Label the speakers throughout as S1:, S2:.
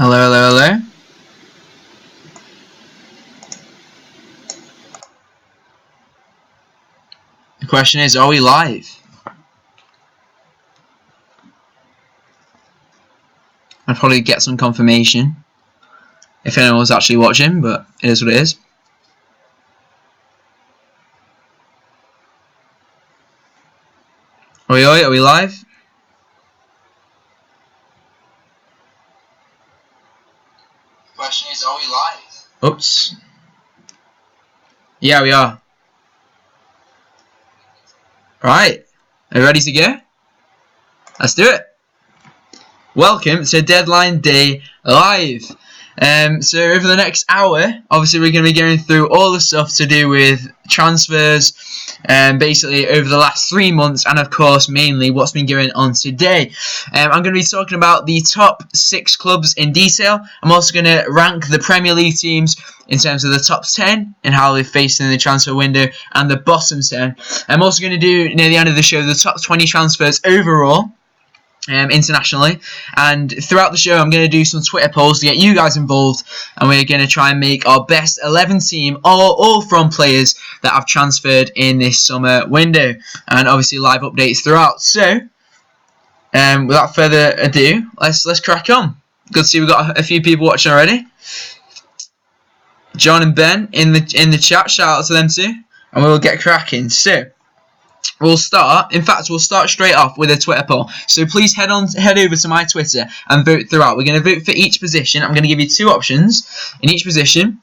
S1: Hello, hello, hello. The question is, are we live? I'll probably get some confirmation if anyone was actually watching, but it is what it is. Are we live? The question is, are we live? Oops. Yeah, we are. Right. Are you ready to go? Let's do it. Welcome to Deadline Day Live. So over the next hour, obviously we're going to be going through all the stuff to do with transfers, basically over the last 3 months, and of course mainly what's been going on today. I'm going to be talking about the top 6 clubs in detail. I'm also going to rank the Premier League teams in terms of the top 10 and how they're facing the transfer window, and the bottom 10. I'm also going to do, near the end of the show, the top 20 transfers overall. Internationally, and throughout the show I'm going to do some Twitter polls to get you guys involved, and we're going to try and make our best 11 team, all from players that have transferred in this summer window, and obviously live updates throughout. So without further ado, let's crack on. Good to see we've got a few people watching already. John and Ben in the chat, shout out to them too, and we'll get cracking. So we'll start straight off with a Twitter poll. So please head over to my Twitter and vote throughout. We're going to vote for each position. I'm going to give you 2 options in each position,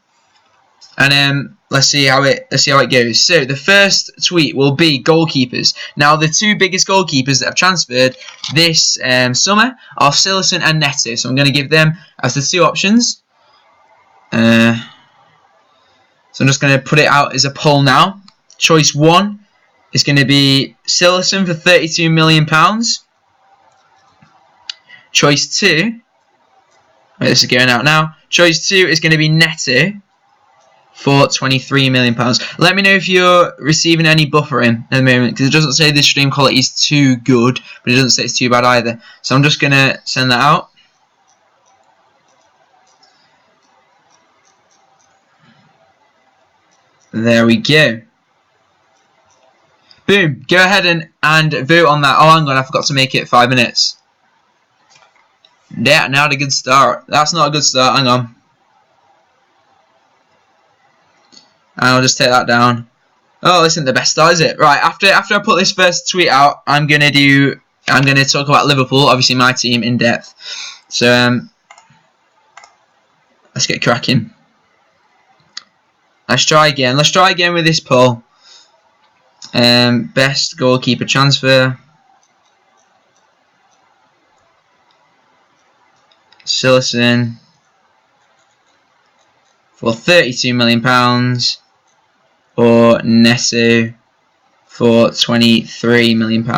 S1: and let's see how it goes. So the first tweet will be goalkeepers. Now the 2 biggest goalkeepers that have transferred this summer are Celso and Neto. So I'm going to give them as the 2 options. So I'm just going to put it out as a poll now. Choice 1. It's going to be Celso for £32 million. Choice 2. Wait, this is going out now. Choice 2 is going to be Neto for £23 million. Let me know if you're receiving any buffering at the moment, because it doesn't say the stream quality is too good, but it doesn't say it's too bad either. So I'm just going to send that out. There we go. Boom, go ahead and vote on that. Oh, hang on, I forgot to make it 5 minutes. Yeah, not a good start. That's not a good start, hang on. And I'll just take that down. Oh, this isn't the best start, is it? Right, after I put this first tweet out, I'm gonna talk about Liverpool, obviously my team, in depth. So let's get cracking. Let's try again with this poll. Best goalkeeper transfer. Celso for £32 million, or Neto for £23 million.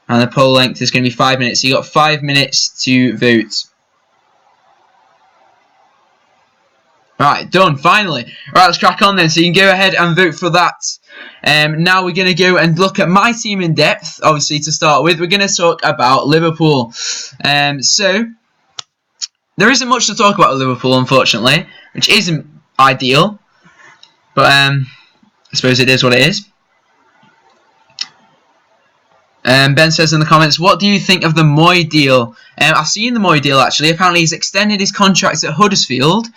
S1: And the poll length is going to be 5 minutes. So you got 5 minutes to vote. Right, done, finally. Right, let's crack on then. So you can go ahead and vote for that. Now we're going to go and look at my team in depth. Obviously, to start with, we're going to talk about Liverpool. So there isn't much to talk about with Liverpool, unfortunately, which isn't ideal. But I suppose it is what it is. Ben says in the comments, what do you think of the Moy deal? I've seen the Moy deal, actually. Apparently, he's extended his contract at Huddersfield,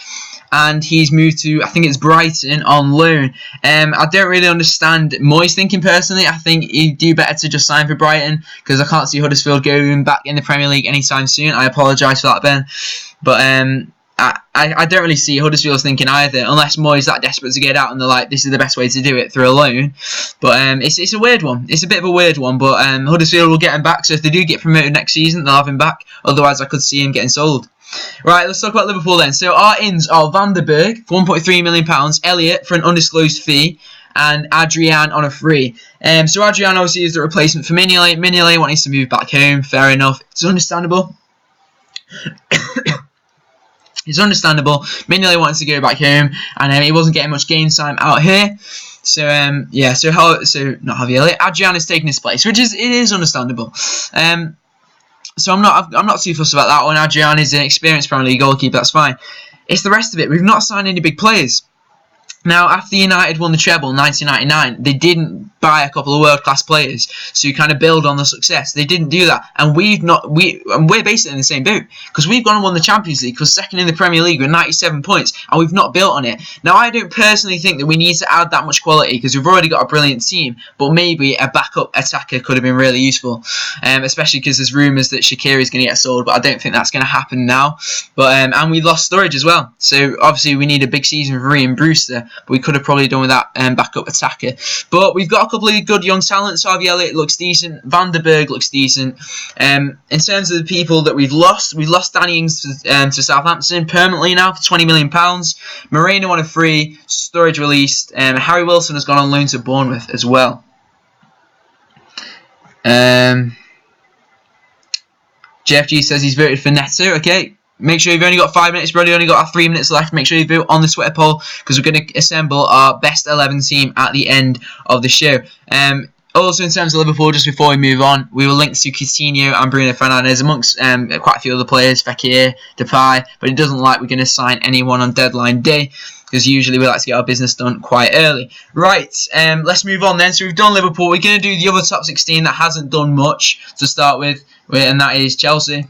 S1: and he's moved to, I think it's Brighton, on loan. I don't really understand Moy's thinking personally. I think he'd do better to just sign for Brighton, because I can't see Huddersfield going back in the Premier League anytime soon. I apologise for that, Ben. But I don't really see Huddersfield's thinking either, unless Moy's that desperate to get out and they're like, this is the best way to do it, through a loan. But it's a weird one. It's a bit of a weird one, but Huddersfield will get him back, so if they do get promoted next season, they'll have him back. Otherwise, I could see him getting sold. Right, let's talk about Liverpool then. So our ins are Van der Berg for £1.3 million, Elliott for an undisclosed fee, and Adrian on a free. So Adrian obviously is the replacement for Mignolet. Mignolet wanting to move back home, fair enough. It's understandable. It's understandable. Mignolet wanted to go back home, and he wasn't getting much game time out here. So yeah, so not Javier Elliott. Adrian is taking his place, which is understandable. So I'm not too fussed about that one. Adrian is an experienced Premier League goalkeeper. That's fine. It's the rest of it. We've not signed any big players. Now, after United won the treble in 1999, they didn't buy a couple of world-class players to kind of build on the success. They didn't do that, and we're basically in the same boat because we've gone and won the Champions League, because second in the Premier League with 97 points, and we've not built on it. Now, I don't personally think that we need to add that much quality because we've already got a brilliant team, but maybe a backup attacker could have been really useful, especially because there's rumours that Shaqiri is going to get sold, but I don't think that's going to happen now. But and we lost Sturridge as well, so obviously we need a big season for Ian Brewster. But we could have probably done with that backup attacker. But we've got a couple of good young talents. Harvey Elliott looks decent. Van der Berg looks decent. In terms of the people that we've lost Danny Ings to Southampton permanently now for £20 million. Moreno on a free. Sturridge released. Harry Wilson has gone on loan to Bournemouth as well. JFG says he's voted for Neto. Okay. Make sure you've only got 5 minutes, bro. You've only got 3 minutes left. Make sure you vote on the Twitter poll because we're going to assemble our best 11 team at the end of the show. Also, in terms of Liverpool, just before we move on, we were linked to Coutinho and Bruno Fernandes amongst quite a few other players, Fekir, Depay, but it doesn't look like we're going to sign anyone on deadline day because usually we like to get our business done quite early. Right, let's move on then. So we've done Liverpool. We're going to do the other top 16 that hasn't done much to start with, and that is Chelsea.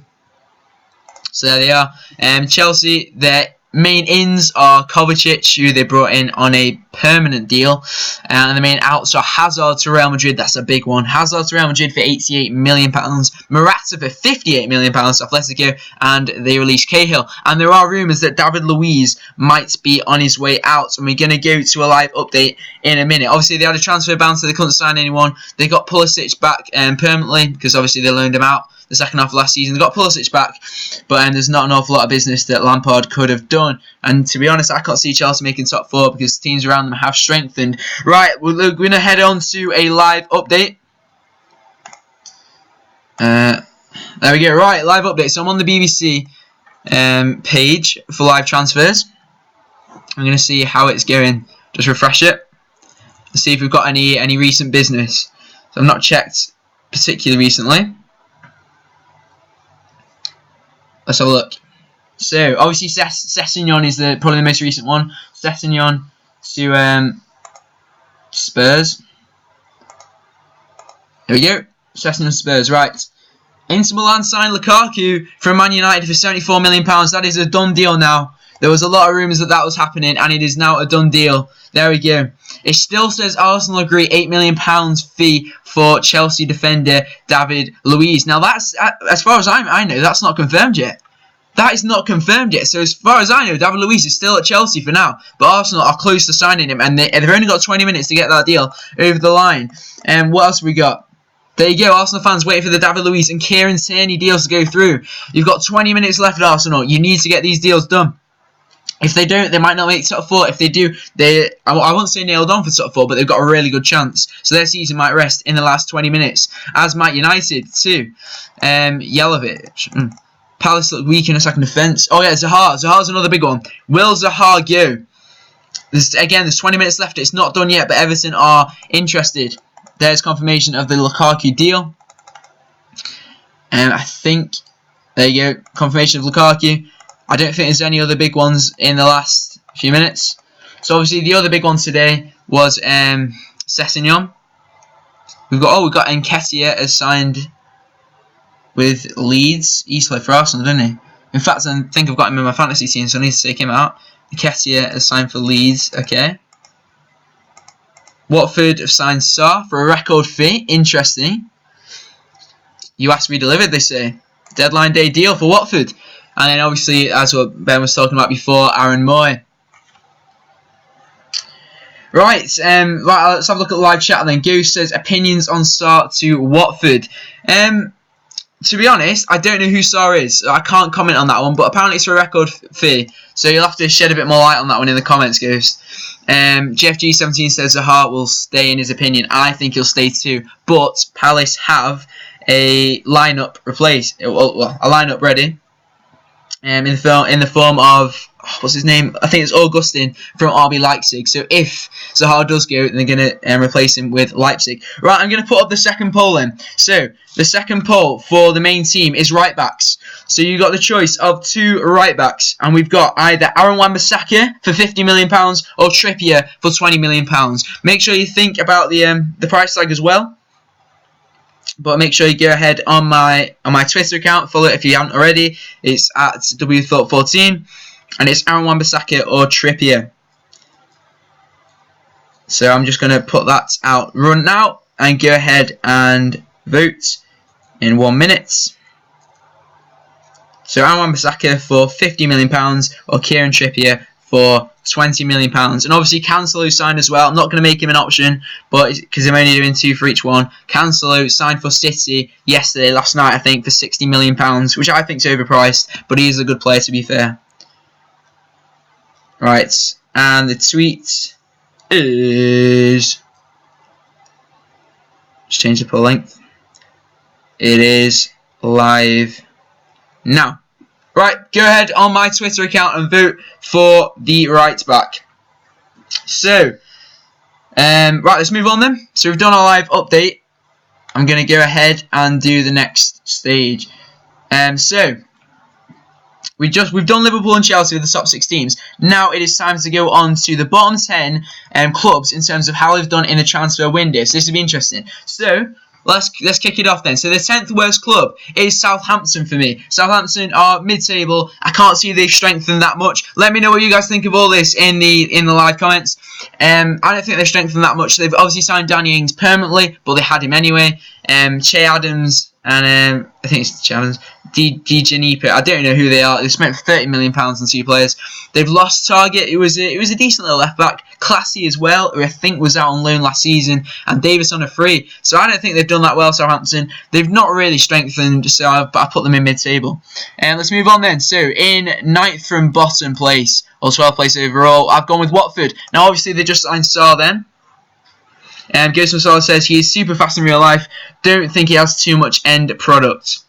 S1: So there they are. Chelsea, their main ins are Kovacic, who they brought in on a permanent deal. And the main outs are Hazard to Real Madrid. That's a big one. Hazard to Real Madrid for £88 million. Morata for £58 million off Atletico. And they released Cahill. And there are rumours that David Luiz might be on his way out. And we're going to go to a live update in a minute. Obviously, they had a transfer ban, so they couldn't sign anyone. They got Pulisic back permanently because obviously they loaned him out the second half of last season. They got Pulisic back, but there's not an awful lot of business that Lampard could have done. And to be honest, I can't see Chelsea making top 4 because teams around them have strengthened. Right, we're going to head on to a live update. There we go. Right, live update. So I'm on the BBC page for live transfers. I'm going to see how it's going. Just refresh it. Let's see if we've got any recent business. So I've not checked particularly recently. Let's have a look. So, obviously, Sessegnon is probably the most recent one. Sessegnon to Spurs. There we go. Sessegnon Spurs, right. Inter Milan signed Lukaku from Man United for £74 million. That is a done deal now. There was a lot of rumours that was happening, and it is now a done deal. There we go. It still says Arsenal agree £8 million fee for Chelsea defender David Luiz. Now, that's, as far as I know, that's not confirmed yet. That is not confirmed yet. So, as far as I know, David Luiz is still at Chelsea for now. But Arsenal are close to signing him, and they've only got 20 minutes to get that deal over the line. And what else have we got? There you go, Arsenal fans waiting for the David Luiz and Kieran Tierney deals to go through. You've got 20 minutes left at Arsenal. You need to get these deals done. If they don't, they might not make top 4. If they do, I won't say nailed on for top 4, but they've got a really good chance. So their season might rest in the last 20 minutes, as might United too. Yelovich. Palace look weak in a second defence. Oh yeah, Zaha. Zaha's another big one. Will Zaha go? There's 20 minutes left. It's not done yet, but Everton are interested. There's confirmation of the Lukaku deal. And I think, there you go, confirmation of Lukaku. I don't think there's any other big ones in the last few minutes. So obviously the other big one today was Sessegnon. We've got Nketiah as signed with Leeds. He played for Arsenal, didn't he? In fact, I think I've got him in my fantasy team, so I need to take him out. Nketiah as signed for Leeds. Okay. Watford have signed Sarr for a record fee. Interesting. You asked, we delivered, they say. Deadline day deal for Watford. And then obviously, as what Ben was talking about before, Aaron Moy. Right, let's have a look at the live chat then. Goose says, opinions on Sarr to Watford. To be honest, I don't know who Sarr is. I can't comment on that one, but apparently it's for a record fee. So you'll have to shed a bit more light on that one in the comments, Goose. GFG17 says Zaha will stay in his opinion. I think he'll stay too. But Palace have a lineup a lineup ready. in the form of, what's his name? I think it's Augustin from RB Leipzig. So if Zaha does go, then they're going to replace him with Leipzig. Right, I'm going to put up the second poll then. So the second poll for the main team is right backs. So you've got the choice of 2 right backs, and we've got either Aaron Wan-Bissaka for £50 million or Trippier for £20 million. Make sure you think about the price tag as well. But make sure you go ahead on my Twitter account, follow it if you haven't already. It's at WThought14, and it's Aaron Wan-Bissaka or Trippier. So I'm just going to put that out run now and go ahead and vote in 1 minute. So Aaron Wan-Bissaka for £50 million or Kieran Trippier for £20 million. And obviously Cancelo signed as well. I'm not going to make him an option, but because I'm only doing 2 for each one. Cancelo signed for City last night, I think, for £60 million, which I think is overpriced, but he is a good player, to be fair. Right, and the tweet is... Just change the poll length. It is live now. Right, go ahead on my Twitter account and vote for the right back. So, right, let's move on then. So we've done our live update. I'm going to go ahead and do the next stage. So we've done Liverpool and Chelsea with the top 6 teams. Now it is time to go on to the bottom 10 clubs in terms of how they've done in the transfer window. So this will be interesting. So let's kick it off then. So the 10th worst club is Southampton for me. Southampton are mid-table. I can't see they've strengthened that much. Let me know what you guys think of all this in the live comments. I don't think they've strengthened that much. They've obviously signed Danny Ings permanently, but they had him anyway. Che Adams and I think it's Che Adams. Janipa. I don't know who they are. They spent £30 million on 2 players. They've lost Target. It was a decent little left back. Classy as well, who I think was out on loan last season, and Davis on a free. So I don't think they've done that well, Southampton. They've not really strengthened, so I put them in mid-table. And let's move on then. So in 9th from bottom place, or 12th place overall, I've gone with Watford. Now obviously they just signed Sarr then. Ghost of Sarr says he is super fast in real life. Don't think he has too much end product.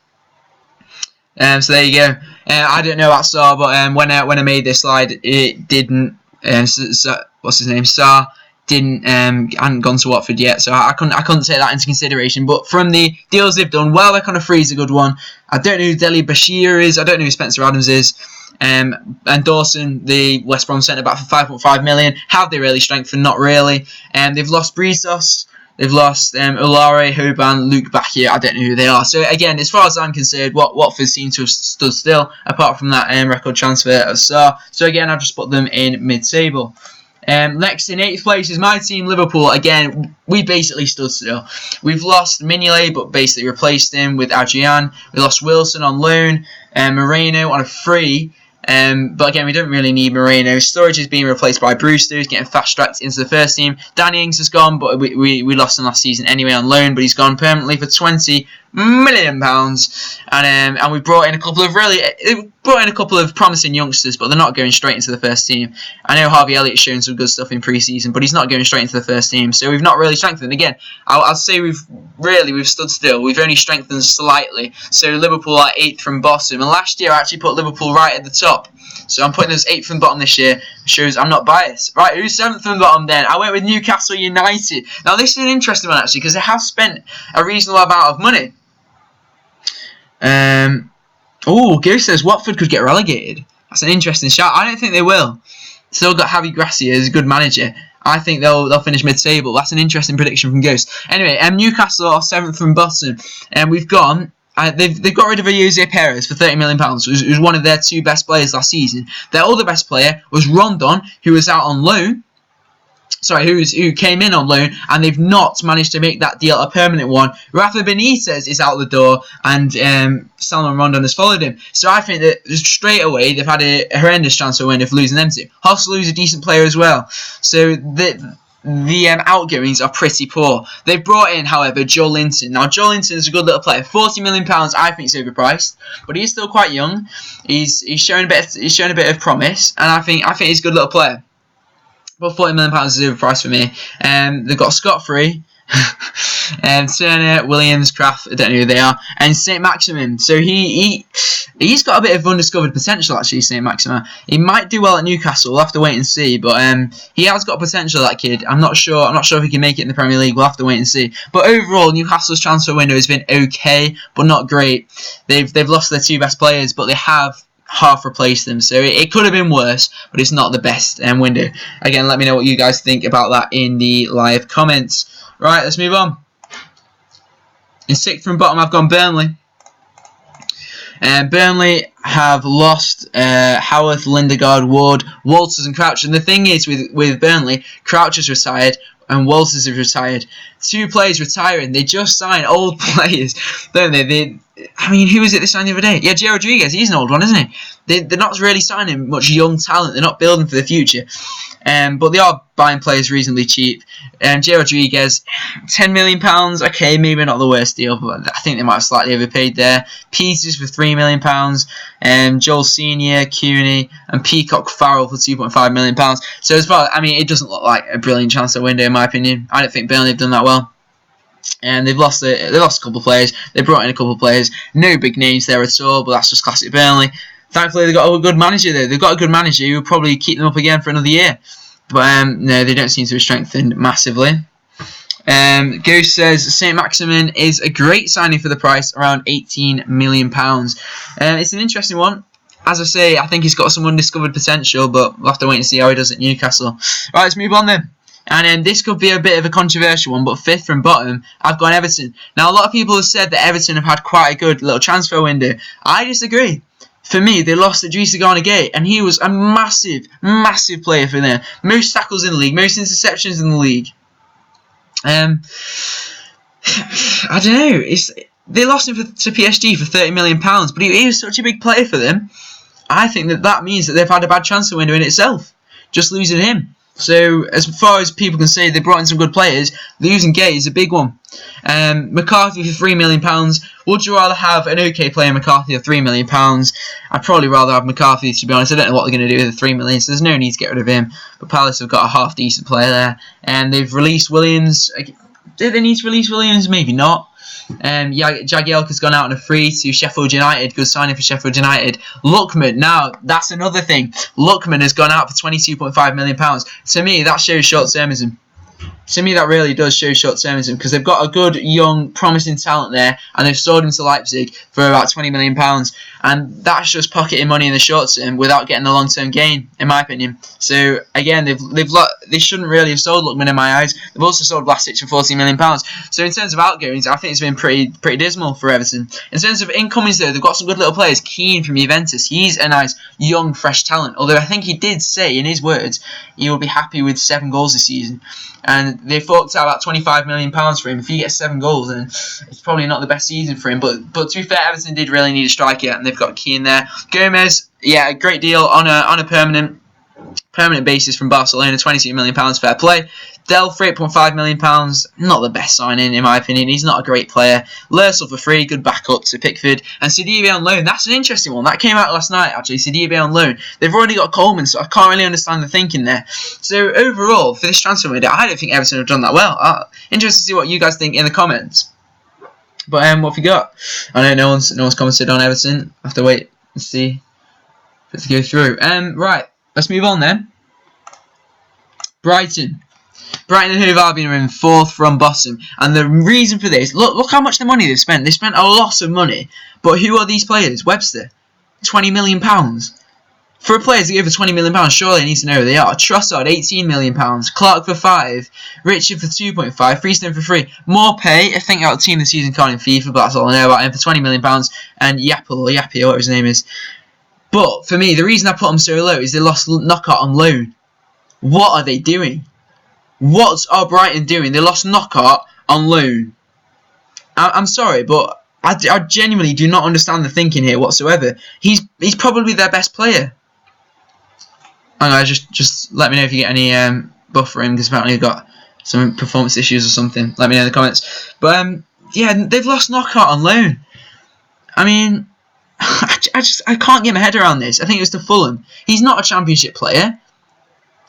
S1: So there you go. I don't know about Sarr, but when I made this slide, it didn't. What's his name? Sarr hadn't gone to Watford yet, so I couldn't take that into consideration. But from the deals they've done, Welbeck on a free is a good one. I don't know who Deli Bashir is. I don't know who Spencer Adams is. And Dawson, the West Brom centre back for £5.5 million. Have they really strengthened? Not really. They've lost Brisos. They've lost Ulare, Hoban, Luke Bacchia. I don't know who they are. So again, as far as I'm concerned, Watford seem to have stood still, apart from that record transfer of Sarr. So again, I've just put them in mid-table. Next in 8th place is my team, Liverpool. Again, we basically stood still. We've lost Mignolet, but basically replaced him with Adrian. We lost Wilson on loan, Moreno on a free. But again, we don't really need Moreno. Sturridge is being replaced by Brewster. He's getting fast-tracked into the first team. Danny Ings has gone, but we lost him last season anyway on loan. But he's gone permanently for £20 million. And we brought in a couple of promising youngsters, but they're not going straight into the first team. I know Harvey Elliott's shown some good stuff in pre-season, but he's not going straight into the first team. So we've not really strengthened. Again, I'll say we've stood still. We've only strengthened slightly. So Liverpool are 8th from bottom. And last year I actually put Liverpool right at the top. So I'm putting us 8th from bottom this year. Shows I'm not biased. Right, who's 7th from bottom then? I went with Newcastle United. Now this is an interesting one actually, because they have spent a reasonable amount of money. Ghost says Watford could get relegated. That's an interesting shout. I don't think they will. Still got Javi Gracia as a good manager. I think they'll finish mid-table. That's an interesting prediction from Ghost. Anyway, Newcastle are 7th from bottom, and we've gone. They've got rid of Jose Perez for £30 million, who was one of their 2 best players last season. Their other best player was Rondon, who was out on loan. Sorry, who came in on loan, and they've not managed to make that deal a permanent one. Rafa Benitez is out the door, and Salman Rondon has followed him. So I think that straight away they've had a horrendous transfer window for losing them to. Hoslu's a decent player as well. So the outgoings are pretty poor. They've brought in, however, Joe Linton. Now, Joe Linton is a good little player. £40 million, I think, is overpriced, but he's still quite young. He's shown a bit of promise, and I think he's a good little player. But £40 million is overpriced for me. They've got Scott Free, Turner, Williams, Kraft, I don't know who they are, and Saint Maximin. So he's got a bit of undiscovered potential actually. Saint Maximin. He might do well at Newcastle. We'll have to wait and see. But he has got potential. That kid. I'm not sure if he can make it in the Premier League. We'll have to wait and see. But overall, Newcastle's transfer window has been okay, but not great. They've lost their 2 best players, but they have half replaced them, so it could have been worse, but it's not the best window. Again, let me know what you guys think about that in the live comments. Right, let's move on. In 6th from bottom, I've gone Burnley. Burnley have lost Howarth, Lindegaard, Ward, Walters and Crouch. And the thing is with Burnley, Crouch has retired and Walters has retired. 2 players retiring. They just sign old players, don't they? I mean, who was it they signed the other day? Yeah, Jay Rodriguez. He's an old one, isn't he? They're not really signing much young talent. They're not building for the future. But they are buying players reasonably cheap. Jay Rodriguez, £10 million. Okay, maybe not the worst deal, but I think they might have slightly overpaid there. Peters for £3 million. Joel Senior, Cooney, and Peacock Farrell for £2.5 million. So as far, I mean, it doesn't look like a brilliant transfer window in my opinion. I don't think Burnley have done that well. And they've lost a couple of players. They brought in a couple of players. No big names there at all, but that's just classic Burnley. Thankfully, they've got a good manager there. They've got a good manager who will probably keep them up again for another year. But no, they don't seem to be strengthened massively. Ghost says Saint Maximin is a great signing for the price, around £18 million. It's an interesting one. As I say, I think he's got some undiscovered potential, but we'll have to wait and see how he does at Newcastle. Right, let's move on then. And this could be a bit of a controversial one, but 5th from bottom, I've gone Everton. Now, a lot of people have said that Everton have had quite a good little transfer window. I disagree. For me, they lost Idrissa Gana Gueye, and he was a massive, massive player for them. Most tackles in the league, most interceptions in the league. I don't know. They lost him to PSG for £30 million, but he was such a big player for them. I think that means that they've had a bad transfer window in itself, just losing him. So, as far as people can say, they brought in some good players. Losing Gay is a big one. McCarthy for £3 million. Would you rather have an okay player, McCarthy, or £3 million? I'd probably rather have McCarthy, to be honest. I don't know what they're going to do with the £3 million, so there's no need to get rid of him. But Palace have got a half-decent player there. And they've released Williams. Did they need to release Williams? Maybe not. Jagielka's gone out on a free to Sheffield United. Good signing for Sheffield United. Lookman, now that's another thing. Lookman has gone out for £22.5 million. To me, that shows short-termism. To me, that really does show short-termism because they've got a good, young, promising talent there, and they've sold him to Leipzig for about £20 million. And that's just pocketing money in the short term without getting the long-term gain, in my opinion. So again, they shouldn't really have sold Lookman in my eyes. They've also sold Vlasic for £14 million. So in terms of outgoings, I think it's been pretty dismal for Everton. In terms of incomings, though, they've got some good little players. Keane from Juventus, he's a nice, young, fresh talent. Although I think he did say in his words he will be happy with 7 goals this season. And they forked out about £25 million for him. If he gets 7 goals, then it's probably not the best season for him. But to be fair, Everton did really need a striker, and they've got Keane there. Gomez, yeah, a great deal on a permanent basis from Barcelona, £22 million, fair play. Dell for £8.5 million, not the best signing in my opinion. He's not a great player. Lursel for free, good backup to Pickford. And Sidibe on loan, that's an interesting one. That came out last night actually, Sidibe on loan. They've already got Coleman, so I can't really understand the thinking there. So overall, for this transfer window, I don't think Everton have done that well. Interested to see what you guys think in the comments. But what have you got? I know no one's commented on Everton. I have to wait and see if it go through. Right, let's move on then. Brighton and Hove Albion are in 4th from bottom, and the reason for this, look how much the money they've spent. They spent a lot of money, but who are these players? Webster, £20 million. For a player to give for £20 million, surely I need to know who they are. Trossard, £18 million. Clark for 5. Richard for 2.5. Freestone for 3. More pay. I think out of team this season card in FIFA, but that's all I know about him for £20 million. And Yappy, or whatever his name is. But for me, the reason I put them so low is they lost Knockout on loan. What are they doing? What are Brighton doing? They lost Knockout on loan. I'm sorry, but I genuinely do not understand the thinking here whatsoever. He's probably their best player. I know, just let me know if you get any buff for him, because apparently he's got some performance issues or something. Let me know in the comments. But yeah, they've lost Knockout on loan. I mean, I can't get my head around this. I think it was to Fulham. He's not a Championship player.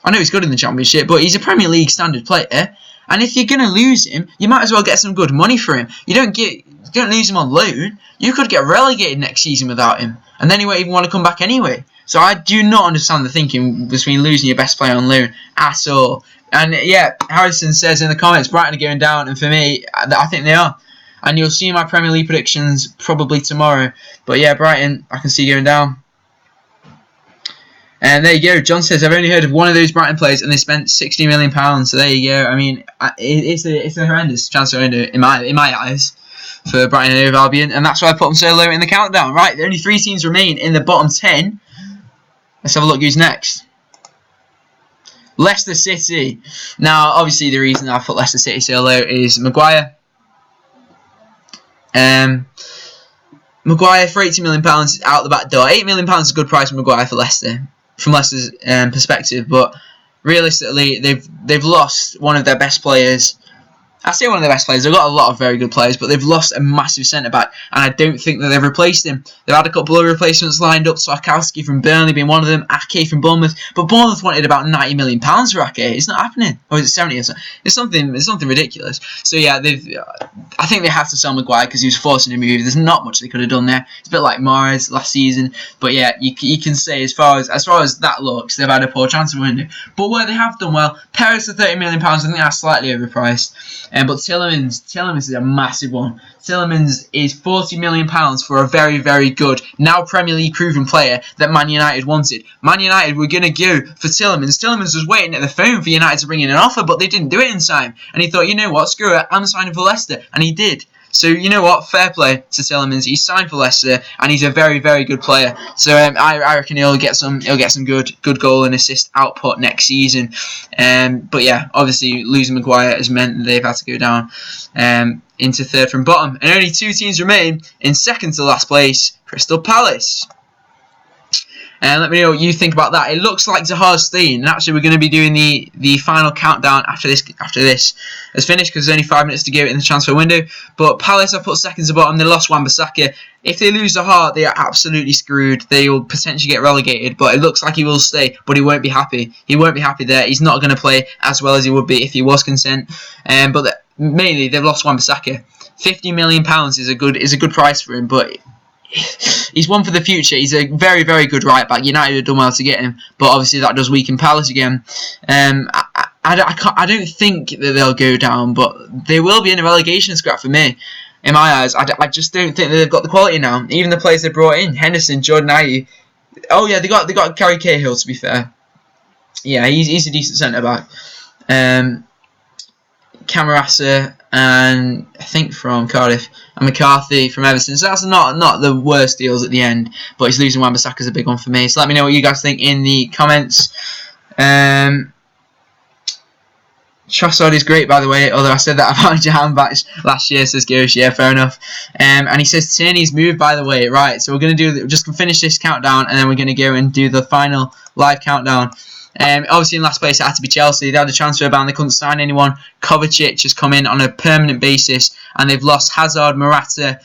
S1: I know he's good in the Championship, but he's a Premier League standard player. And if you're going to lose him, you might as well get some good money for him. You don't lose him on loan. You could get relegated next season without him, and then he won't even want to come back anyway. So I do not understand the thinking between losing your best player on loan at all. And yeah, Harrison says in the comments, Brighton are going down, and for me, I think they are. And you'll see my Premier League predictions probably tomorrow. But yeah, Brighton, I can see going down. And there you go. John says, I've only heard of one of those Brighton players and they spent £60 million. So there you go. I mean, it's a horrendous transfer window in my eyes for Brighton and Albion. And that's why I put them so low in the countdown. Right, only 3 teams remain in the bottom 10. Let's have a look who's next. Leicester City. Now, obviously, the reason I put Leicester City so low is Maguire. Maguire for £80 million out the back door. £8 million is a good price for Maguire for Leicester, from Leicester's perspective. But realistically, they've lost one of their best players. I say one of their best players. They've got a lot of very good players, but they've lost a massive centre-back, and I don't think that they've replaced him. They've had a couple of replacements lined up, Sarkowski from Burnley being one of them, Ake from Bournemouth, but Bournemouth wanted about £90 million for Ake. It's not happening. Or is it 70 or something? It's something ridiculous. So yeah, I think they have to sell Maguire because he was forcing a move. There's not much they could have done there. It's a bit like Mahrez last season, but yeah, you can say as far as that looks, they've had a poor transfer window. But where they have done well, Perez for £30 million, I think that's slightly overpriced. But Tielemans is a massive one. Tielemans is £40 million for a very, very good, now Premier League proven player that Man United wanted. Man United were going to go for Tielemans. Tielemans was waiting at the phone for United to bring in an offer, but they didn't do it in time. And he thought, you know what, screw it, I'm signing for Leicester. And he did. So, you know what, fair play to Tielemans. He's signed for Leicester, and he's a very, very good player. So, I reckon he'll get some good goal and assist output next season. But yeah, obviously, losing Maguire has meant that they've had to go down into third from bottom. And only 2 teams remain in second to last place, Crystal Palace. And let me know what you think about that. It looks like Zaha's staying, and actually we're going to be doing the final countdown after this has finished because there's only 5 minutes to go in the transfer window. But Palace, I put second to bottom. They lost Wan-Bissaka. If they lose Zaha, they are absolutely screwed. They will potentially get relegated, but it looks like he will stay, but he won't be happy. He won't be happy there. He's not going to play as well as he would be if he was content. But mainly they've lost Wan-Bissaka. £50 million is a good price for him, but he's one for the future. He's a very, very good right back. United have done well to get him, but obviously that does weaken Palace again. I don't think that they'll go down, but they will be in a relegation scrap for me. In my eyes, I just don't think that they've got the quality now. Even the players they brought in, Henderson, Jordan Ayew. Oh yeah, they got Gary Cahill, to be fair. Yeah, he's a decent centre back. Camarasa, and I think from Cardiff, and McCarthy from Everton. So that's not the worst deals at the end, but he's losing Wan-Bissaka is a big one for me. So let me know what you guys think in the comments. Trossard is great, by the way, although I said that about Jahan back last year, says Girish. Yeah, fair enough. And he says Tierney's moved, by the way. Right, so we're going to just finish this countdown, and then we're going to go and do the final live countdown. Obviously in last place it had to be Chelsea. They had a transfer ban, they couldn't sign anyone. Kovacic has come in on a permanent basis, and they've lost Hazard, Morata,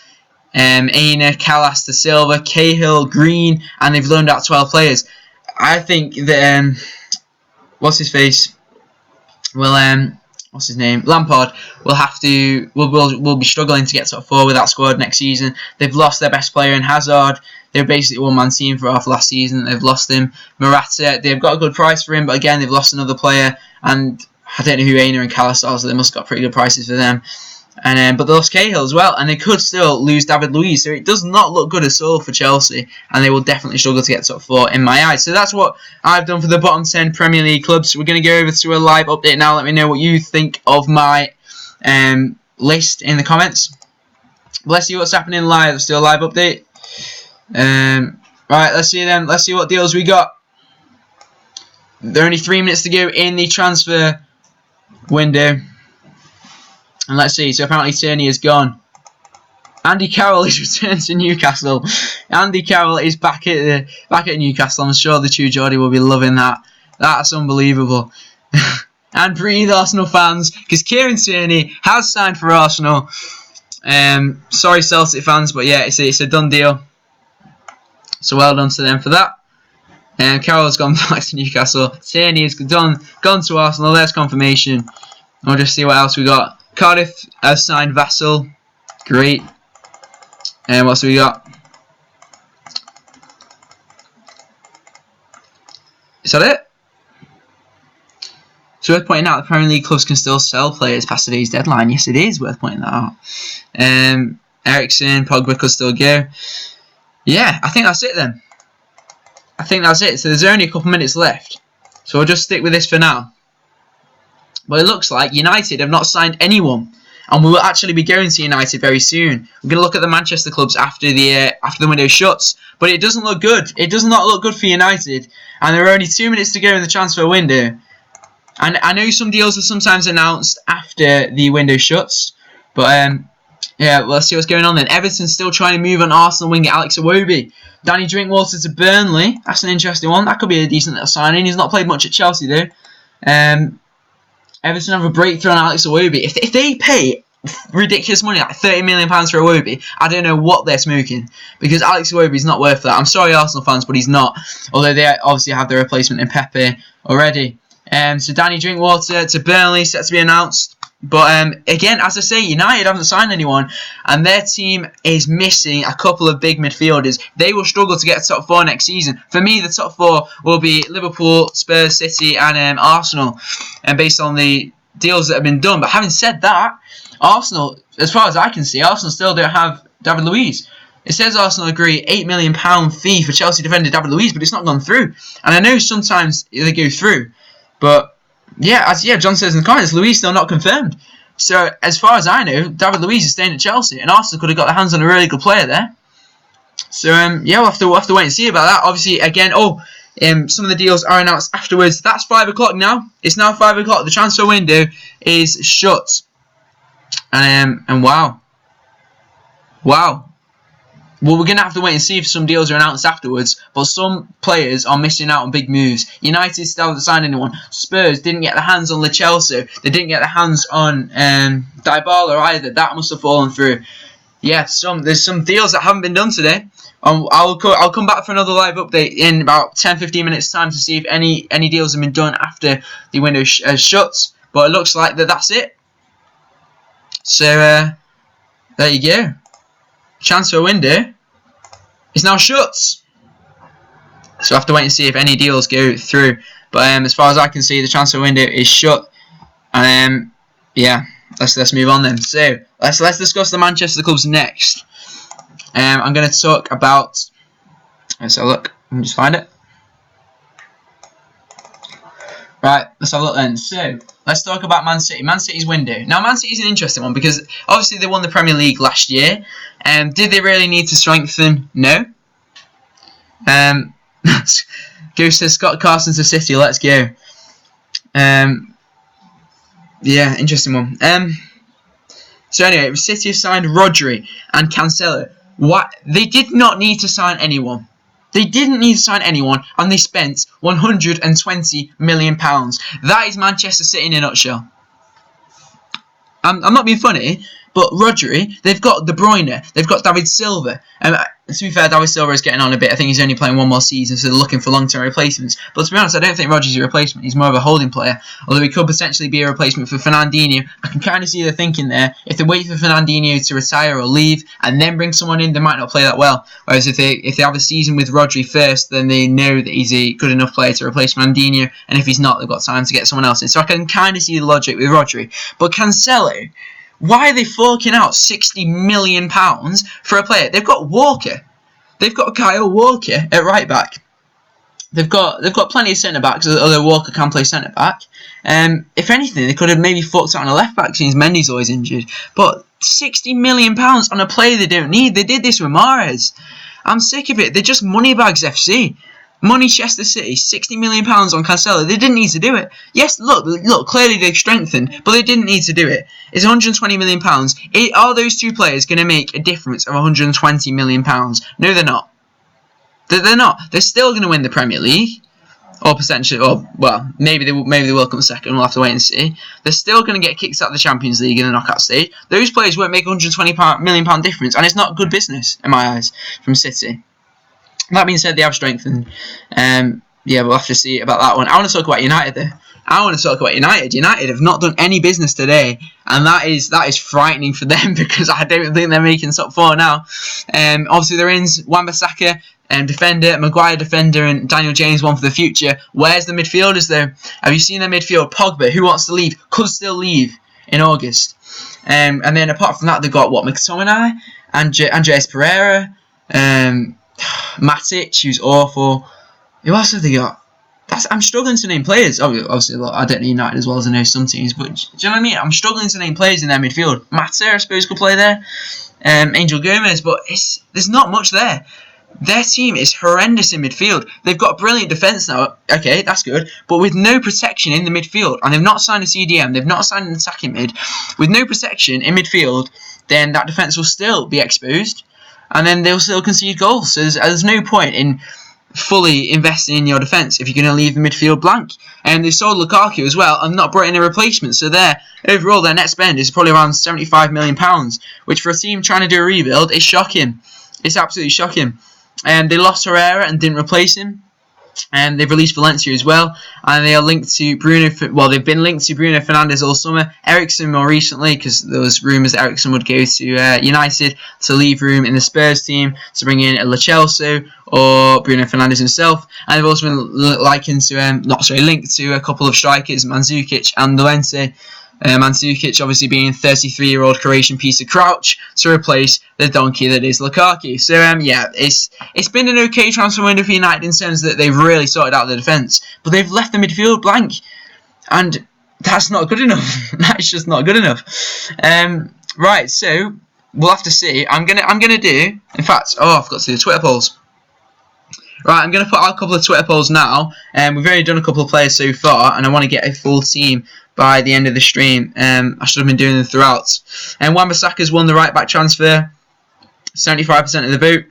S1: Aina, Callas, De Silva, Cahill, Green, and they've loaned out 12 players. I think that what's his name? Lampard will be struggling to get top 4 with that squad next season. They've lost their best player in Hazard. They were basically a one-man team for half last season. They've lost him. Morata, they've got a good price for him, but again, they've lost another player. And I don't know who Aina and Callas are, so they must have got pretty good prices for them. And but they lost Cahill as well, and they could still lose David Luiz. So it does not look good at all for Chelsea, and they will definitely struggle to get top 4 in my eyes. So that's what I've done for the bottom 10 Premier League clubs. We're going to go over to a live update now. Let me know what you think of my list in the comments. Let's see what's happening live. Let's do a live update. Right, let's see then. Let's see what deals we got. There are only 3 minutes to go in the transfer window. And let's see, so apparently Tierney is gone. Andy Carroll is returned to Newcastle. Andy Carroll is back at Newcastle. I'm sure the True Geordie will be loving that. That's unbelievable. And breathe, Arsenal fans, because Kieran Tierney has signed for Arsenal. Sorry, Celtic fans, but yeah, it's a done deal. So well done to them for that. Carroll's gone back to Newcastle. Tierney has gone to Arsenal. There's confirmation. We'll just see what else we got. Cardiff has signed Vassell. Great. And what else we got? Is that it? It's worth pointing out the Premier League clubs can still sell players past today's deadline. Yes, it is worth pointing that out. Eriksen, Pogba could still go. Yeah, I think that's it then. I think that's it. So there's only a couple minutes left. So we'll just stick with this for now. But it looks like United have not signed anyone. And we will actually be going to United very soon. We're going to look at the Manchester clubs after the window shuts. But it doesn't look good. It does not look good for United. And there are only 2 minutes to go in the transfer window. And I know some deals are sometimes announced after the window shuts. But yeah, well, let's see what's going on then. Everton's still trying to move on Arsenal winger Alex Iwobi. Danny Drinkwater to Burnley. That's an interesting one. That could be a decent little signing. He's not played much at Chelsea though. Everton have a breakthrough on Alex Iwobi. If they pay ridiculous money, like £30 million for Iwobi, I don't know what they're smoking. Because Alex Iwobi's not worth that. I'm sorry, Arsenal fans, but he's not. Although they obviously have their replacement in Pepe already. So Danny Drinkwater to Burnley, set to be announced. But again, as I say, United haven't signed anyone, and their team is missing a couple of big midfielders. They will struggle to get a top 4 next season. For me, the top 4 will be Liverpool, Spurs, City, and Arsenal, and based on the deals that have been done. But having said that, Arsenal, as far as I can see, Arsenal still don't have David Luiz. It says Arsenal agree £8 million fee for Chelsea defender David Luiz, but it's not gone through. And I know sometimes they go through, but yeah, John says in the comments, Luiz still not confirmed. So as far as I know, David Luiz is staying at Chelsea, and Arsenal could have got their hands on a really good player there. So yeah, we'll have to wait and see about that. Obviously, again, some of the deals are announced afterwards. That's 5 o'clock now. It's now 5 o'clock. The transfer window is shut. And wow. Well, we're going to have to wait and see if some deals are announced afterwards. But some players are missing out on big moves. United still haven't signed anyone. Spurs didn't get their hands on Lo Celso. They didn't get their hands on Dybala either. That must have fallen through. Yeah, there's some deals that haven't been done today. I'll come back for another live update in about 10-15 minutes time to see if any deals have been done after the window shuts. But it looks like that's it. So there you go. Transfer window is now shut. So I have to wait and see if any deals go through. But as far as I can see, the transfer window is shut. Yeah, let's move on then. So let's discuss the Manchester clubs next. I'm going to talk about. Let's have a look. Let me just find it. Right, let's have a look then. So let's talk about Man City. Man City's window. Now, Man City's an interesting one because obviously they won the Premier League last year. Did they really need to strengthen? No. Goose says Scott Carson to City. Let's go. Yeah, interesting one. So anyway, City have signed Rodri and Cancelo. What? They did not need to sign anyone. They didn't need to sign anyone, and they spent £120 million. That is Manchester City in a nutshell. I'm not being funny, but Rodri, they've got De Bruyne, they've got David Silva. To be fair, David Silva is getting on a bit. I think he's only playing one more season, so they're looking for long-term replacements. But to be honest, I don't think Rodri's a replacement. He's more of a holding player, although he could potentially be a replacement for Fernandinho. I can kind of see they're thinking there. If they wait for Fernandinho to retire or leave and then bring someone in, they might not play that well. Whereas if they have a season with Rodri first, then they know that he's a good enough player to replace Fernandinho, and if he's not, they've got time to get someone else in. So I can kind of see the logic with Rodri. But Cancelo, why are they forking out £60 million for a player? They've got Walker. They've got Kyle Walker at right back. They've got plenty of centre backs, although Walker can play centre back. If anything, they could have maybe forked out on a left back since Mendy's always injured. But £60 million on a player they don't need. They did this with Mahrez. I'm sick of it. They're just moneybags FC. Manchester City, £60 million on Cancelo. They didn't need to do it. Yes, look, clearly they've strengthened, but they didn't need to do it. It's £120 million. Are those two players going to make a difference of £120 million? No, they're not. They're not. They're still going to win the Premier League, or potentially, well, maybe they will come second. We'll have to wait and see. They're still going to get kicked out of the Champions League in the knockout stage. Those players won't make £120 million difference, and it's not good business in my eyes from City. That being said, they have strengthened. Yeah, we'll have to see about that one. I want to talk about United though. I want to talk about United. United have not done any business today, and that is frightening for them because I don't think they're making top 4 now. Obviously, they're in Wan-Bissaka, defender, Maguire defender, and Daniel James one for the future. Where's the midfielders though? Have you seen their midfield? Pogba, who wants to leave, could still leave in August. And then apart from that, they've got McTominay, Andres Pereira, Matic, who's awful. Who else have they got? I'm struggling to name players. Obviously, I don't know United as well as I know some teams, but do you know what I mean? I'm struggling to name players in their midfield. Mata, I suppose, could play there. Angel Gomez, but there's not much there. Their team is horrendous in midfield. They've got brilliant defence now. Okay, that's good. But with no protection in the midfield, and they've not signed a CDM, they've not signed an attacking mid, with no protection in midfield, then that defence will still be exposed, and then they'll still concede goals. So there's no point in fully investing in your defence if you're going to leave the midfield blank. And they sold Lukaku as well and not brought in a replacement. So overall their net spend is probably around £75 million, which for a team trying to do a rebuild is shocking. It's absolutely shocking. And they lost Herrera and didn't replace him. And they've released Valencia as well, and they are linked to Bruno. Well, they've been linked to Bruno Fernandes all summer. Eriksen more recently, because there was rumours Eriksen would go to United to leave room in the Spurs team to bring in a Celso or Bruno Fernandes himself. And they've also been linked to a couple of strikers, Mandzukic and Llorente. Mandzukic obviously being 33-year-old Croatian piece of crouch to replace the donkey that is Lukaku. So yeah, it's been an okay transfer window for United in terms that they've really sorted out the defence, but they've left the midfield blank, and that's not good enough. That's just not good enough. Right, so we'll have to see. I'm gonna do. In fact, I forgot to do the Twitter polls. Right, I'm going to put out a couple of Twitter polls now. We've only done a couple of players so far, and I want to get a full team by the end of the stream. I should have been doing them throughout. And Wan-Bissaka's won the right-back transfer, 75% of the vote.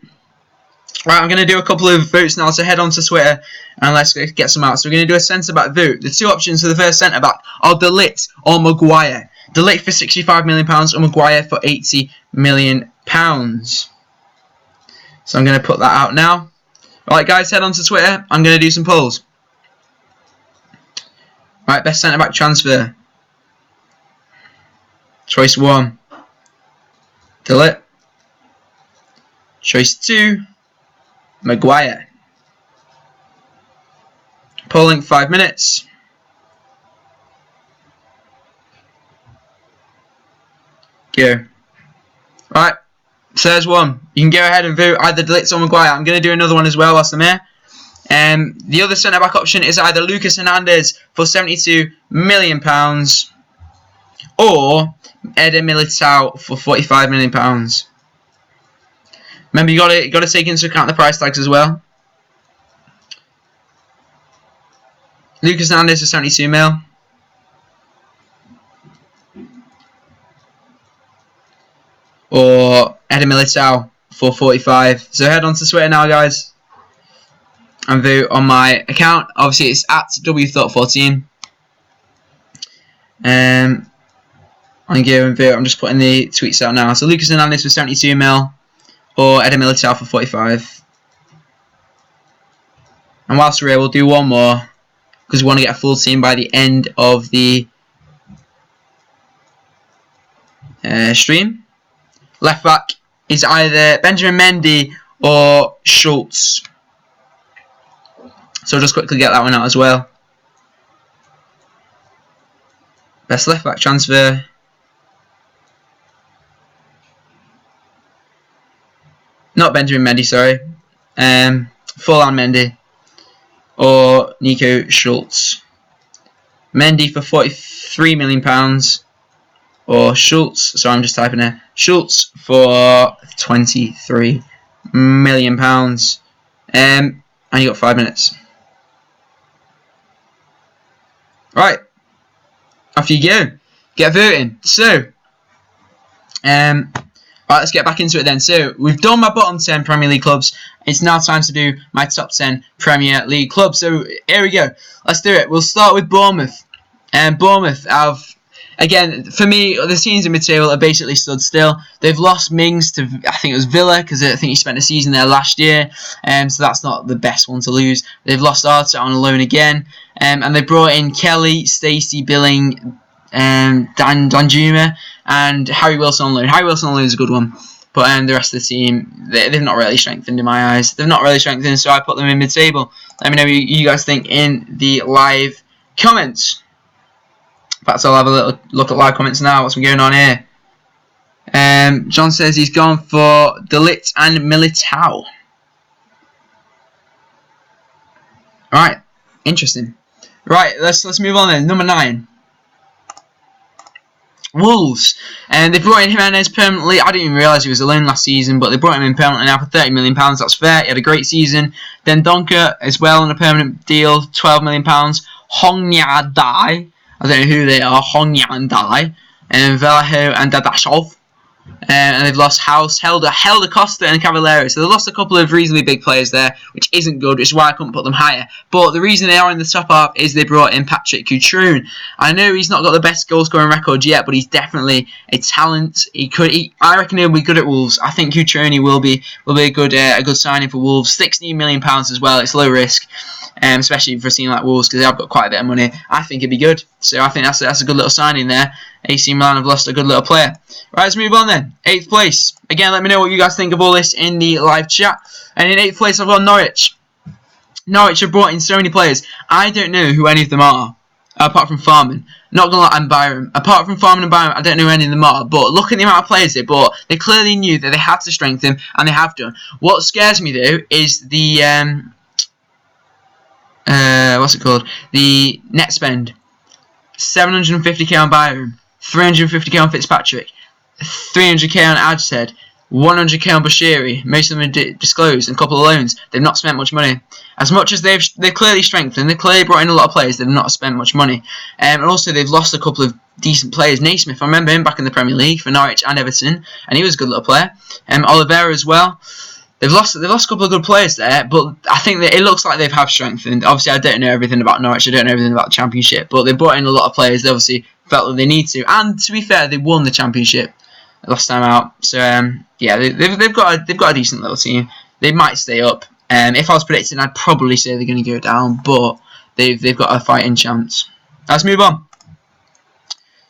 S1: Right, I'm going to do a couple of votes now, so head on to Twitter and let's get some out. So we're going to do a centre-back vote. The two options for the first centre-back are De Ligt or Maguire. De Ligt for £65 million or Maguire for £80 million. So I'm going to put that out now. Alright guys, head on to Twitter. I'm going to do some polls. Right, best centre-back transfer. Choice 1, De Ligt. Choice 2, Maguire. Polling 5 minutes. Go. Right. So there's one. You can go ahead and vote either De Ligt or Maguire. I'm going to do another one as well whilst I'm here. The other centre-back option is either Lucas Hernandez for £72 million or Eder Militao for £45 million. Remember, you got to take into account the price tags as well. Lucas Hernandez for £72 million. Or Eder Militao for 45. So head on to Twitter now, guys, and vote on my account. Obviously, it's at WThought14. I'm going to vote. I'm just putting the tweets out now. So Lucas Hernandez for £72 million or Eder Militao for 45. And whilst we're here, we'll do one more because we want to get a full team by the end of the stream. Left back is either Benjamin Mendy or Schultz. So I'll just quickly get that one out as well. Best left back transfer. Not Benjamin Mendy, sorry. Forlan Mendy or Nico Schultz. Mendy for £43 million or Schultz. So I'm just typing it. Schultz for £23 million. And you got 5 minutes. Right. Off you go. Get voting. So, alright, let's get back into it then. So, we've done my bottom 10 Premier League clubs. It's now time to do my top 10 Premier League clubs. So, here we go. Let's do it. We'll start with Bournemouth. And Bournemouth have again, for me, the teams in mid-table are basically stood still. They've lost Mings to, I think it was Villa, because I think he spent a season there last year, so that's not the best one to lose. They've lost Arteta on loan again, and they brought in Kelly, Stacey, Billing, Danjuma, and Harry Wilson on loan. Harry Wilson on loan is a good one. But the rest of the team, they've not really strengthened in my eyes. They've not really strengthened, so I put them in mid-table. Let me know what you guys think in the live comments. Perhaps I'll have a little look at live comments now. What's been going on here? John says he's gone for Delit and Militao. Alright, interesting. Right, let's move on then. Number 9. Wolves, and they brought in Fernandes permanently. I didn't even realise he was a loan last season, but they brought him in permanently now for £30 million. That's fair. He had a great season. Then Donker as well on a permanent deal, £12 million. Hongya Dai, I don't know who they are. Hongya Dai, and Vallejo and Dadashov. And they've lost House, Helder Costa and Cavallero. So they've lost a couple of reasonably big players there, which isn't good, which is why I couldn't put them higher. But the reason they are in the top half is they brought in Patrick Cutrone. I know he's not got the best goal scoring record yet, but he's definitely a talent. I reckon he'll be good at Wolves. I think Cutrone will be a good signing for Wolves. £16 million as well. It's low risk. Especially for a team like Wolves, because they have got quite a bit of money. I think it'd be good. So I think that's a good little signing there. AC Milan have lost a good little player. Right, let's move on then. 8th place. Again, let me know what you guys think of all this in the live chat. And in 8th place, I've got Norwich. Norwich have brought in so many players. I don't know who any of them are, apart from Farman. Not gonna lie, and Byram. Apart from Farman and Byram, I don't know who any of them are. But look at the amount of players they bought. They clearly knew that they had to strengthen, and they have done. What scares me though is the what's it called? The net spend. 750k on Byram, 350k on Fitzpatrick, 300k on Adstead, 100k on Bashiri. Most of them are disclosed, and a couple of loans. They've not spent much money. As much as they've clearly strengthened, they've clearly brought in a lot of players. They've not spent much money, and also they've lost a couple of decent players. Naismith, I remember him back in the Premier League for Norwich and Everton, and he was a good little player. Oliveira as well. They've lost a couple of good players there, but I think that it looks like they have strengthened. Obviously, I don't know everything about Norwich. I don't know everything about the Championship, but they brought in a lot of players. They obviously felt that they need to, and to be fair, they won the Championship last time out. So yeah, they've got a decent little team. They might stay up. If I was predicting, I'd probably say they're going to go down, but they've got a fighting chance. Let's move on.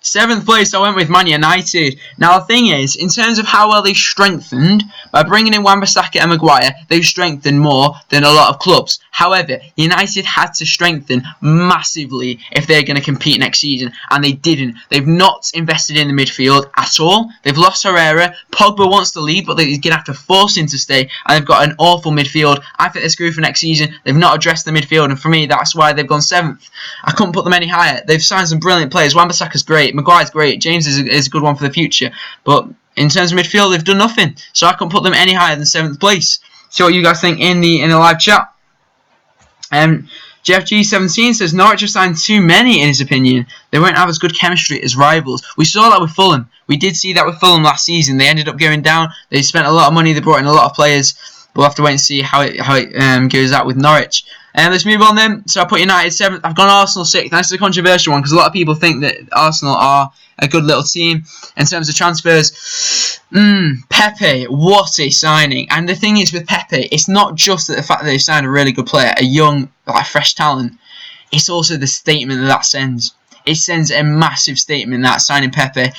S1: 7th place, I went with Man United. Now, the thing is, in terms of how well they've strengthened, by bringing in Wan-Bissaka and Maguire, they've strengthened more than a lot of clubs. However, United had to strengthen massively if they're going to compete next season, and they didn't. They've not invested in the midfield at all. They've lost Herrera. Pogba wants to leave, but they're going to have to force him to stay, and they've got an awful midfield. I think they're screwed for next season. They've not addressed the midfield, and for me, that's why they've gone 7th. I couldn't put them any higher. They've signed some brilliant players. Wan-Bissaka's great. Maguire's great. James is a good one for the future. But in terms of midfield, they've done nothing. So I couldn't put them any higher than 7th place. See what you guys think in the live chat. Jeff G17 says Norwich have signed too many in his opinion. They won't have as good chemistry as rivals. We saw that with Fulham. We did see that with Fulham last season. They ended up going down. They spent a lot of money. They brought in a lot of players. We'll have to wait and see how it goes out with Norwich. Let's move on then. So I put United 7th. I've gone Arsenal 6th. That's a controversial one because a lot of people think that Arsenal are a good little team in terms of transfers. Pepe, what a signing. And the thing is with Pepe, it's not just that the fact that they've signed a really good player, a young, fresh talent. It's also the statement that sends. It sends a massive statement, that signing Pepe.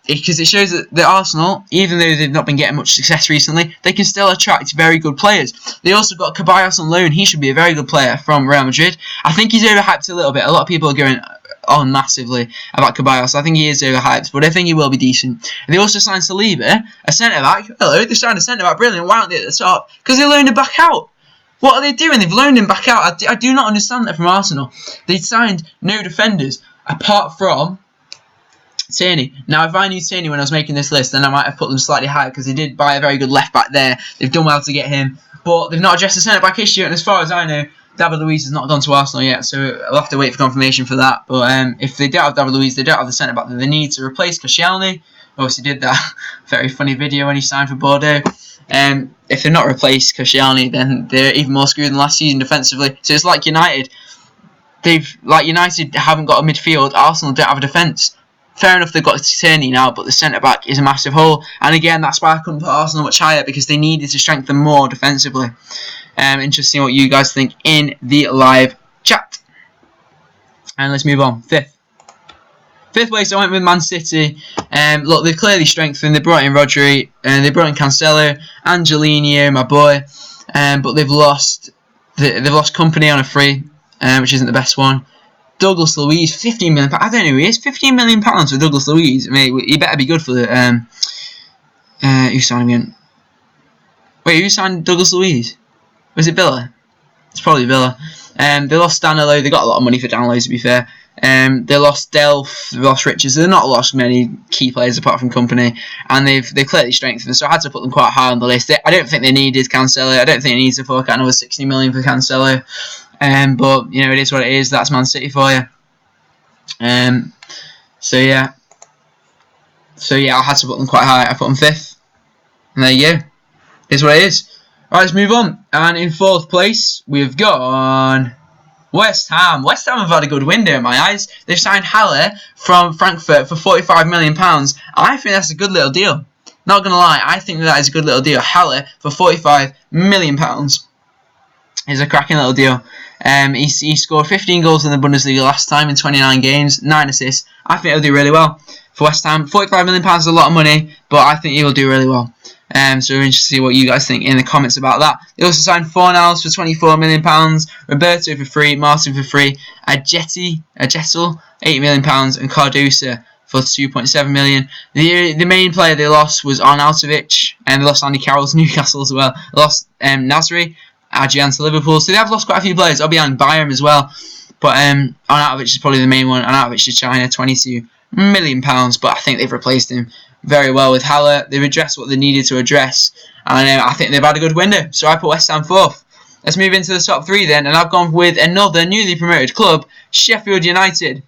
S1: Because it shows that Arsenal, even though they've not been getting much success recently, they can still attract very good players. They also got Ceballos on loan. He should be a very good player from Real Madrid. I think he's overhyped a little bit. A lot of people are going on massively about Ceballos. I think he is overhyped, but I think he will be decent. And they also signed Saliba, a centre-back. Hello, they signed a centre-back. Brilliant. Why aren't they at the top? Because they loaned him back out. What are they doing? They've loaned him back out. I do not understand that from Arsenal. They signed no defenders apart from Tierney. Now, if I knew Tierney when I was making this list, then I might have put them slightly higher because they did buy a very good left back there. They've done well to get him, but they've not addressed the centre back issue. And as far as I know, David Luiz has not gone to Arsenal yet, so I'll have to wait for confirmation for that. But if they don't have David Luiz, they don't have the centre back that they need to replace Koscielny. Obviously, did that very funny video when he signed for Bordeaux. If they're not replaced Koscielny, then they're even more screwed than last season defensively. So it's like United. like United haven't got a midfield. Arsenal don't have a defence. Fair enough, they've got Tierney now, but the centre back is a massive hole. And again, that's why I couldn't put Arsenal much higher, because they needed to strengthen more defensively. Interesting what you guys think in the live chat. And let's move on. Fifth place, I went with Man City. Look, they've clearly strengthened. They brought in Rodri, and they brought in Cancelo, Angelino, my boy. But they've lost company on a free, which isn't the best one. Douglas Luiz, £15 million. I don't know who he is. £15 million for Douglas Luiz. I mean, he better be good for the. Who signed him? Wait, who signed Douglas Luiz? Was it Villa? It's probably Villa. They lost Danilo. They got a lot of money for Danilo, to be fair. They lost Delph. They lost Richards. They've not lost many key players apart from company, and they've clearly strengthened. So I had to put them quite high on the list. I don't think they needed Cancelo. I don't think they need to fork out another $60 million for Cancelo. But you know, it is what it is. That's Man City for you. So yeah, I had to put them quite high. I put them fifth, and there you go. It's what it is. Right, let's move on. And in fourth place, we've got West Ham. West Ham have had a good window in my eyes. They've signed Haller from Frankfurt for £45 million. I think that's a good little deal. Not going to lie, I think that is a good little deal. Haller for £45 million is a cracking little deal. He scored 15 goals in the Bundesliga last time in 29 games, 9 assists. I think he'll do really well for West Ham. £45 million is a lot of money, but I think he will do really well. So we're interested to see what you guys think in the comments about that. They also signed Fernandes for £24 million, Roberto for free, Martin for free, Ajetel £8 million, and Cardosa for £2.7 million. The main player they lost was Arnautovic, and they lost Andy Carroll to Newcastle as well. They lost Nasri, Adrian to Liverpool, so they have lost quite a few players. Obiang Bayern as well, but Arnautovic is probably the main one. Arnautovic to China, £22 million, but I think they've replaced him very well with Haller. They've addressed what they needed to address, and I think they've had a good window. So I put West Ham fourth. Let's move into the top three then, and I've gone with another newly promoted club, Sheffield United.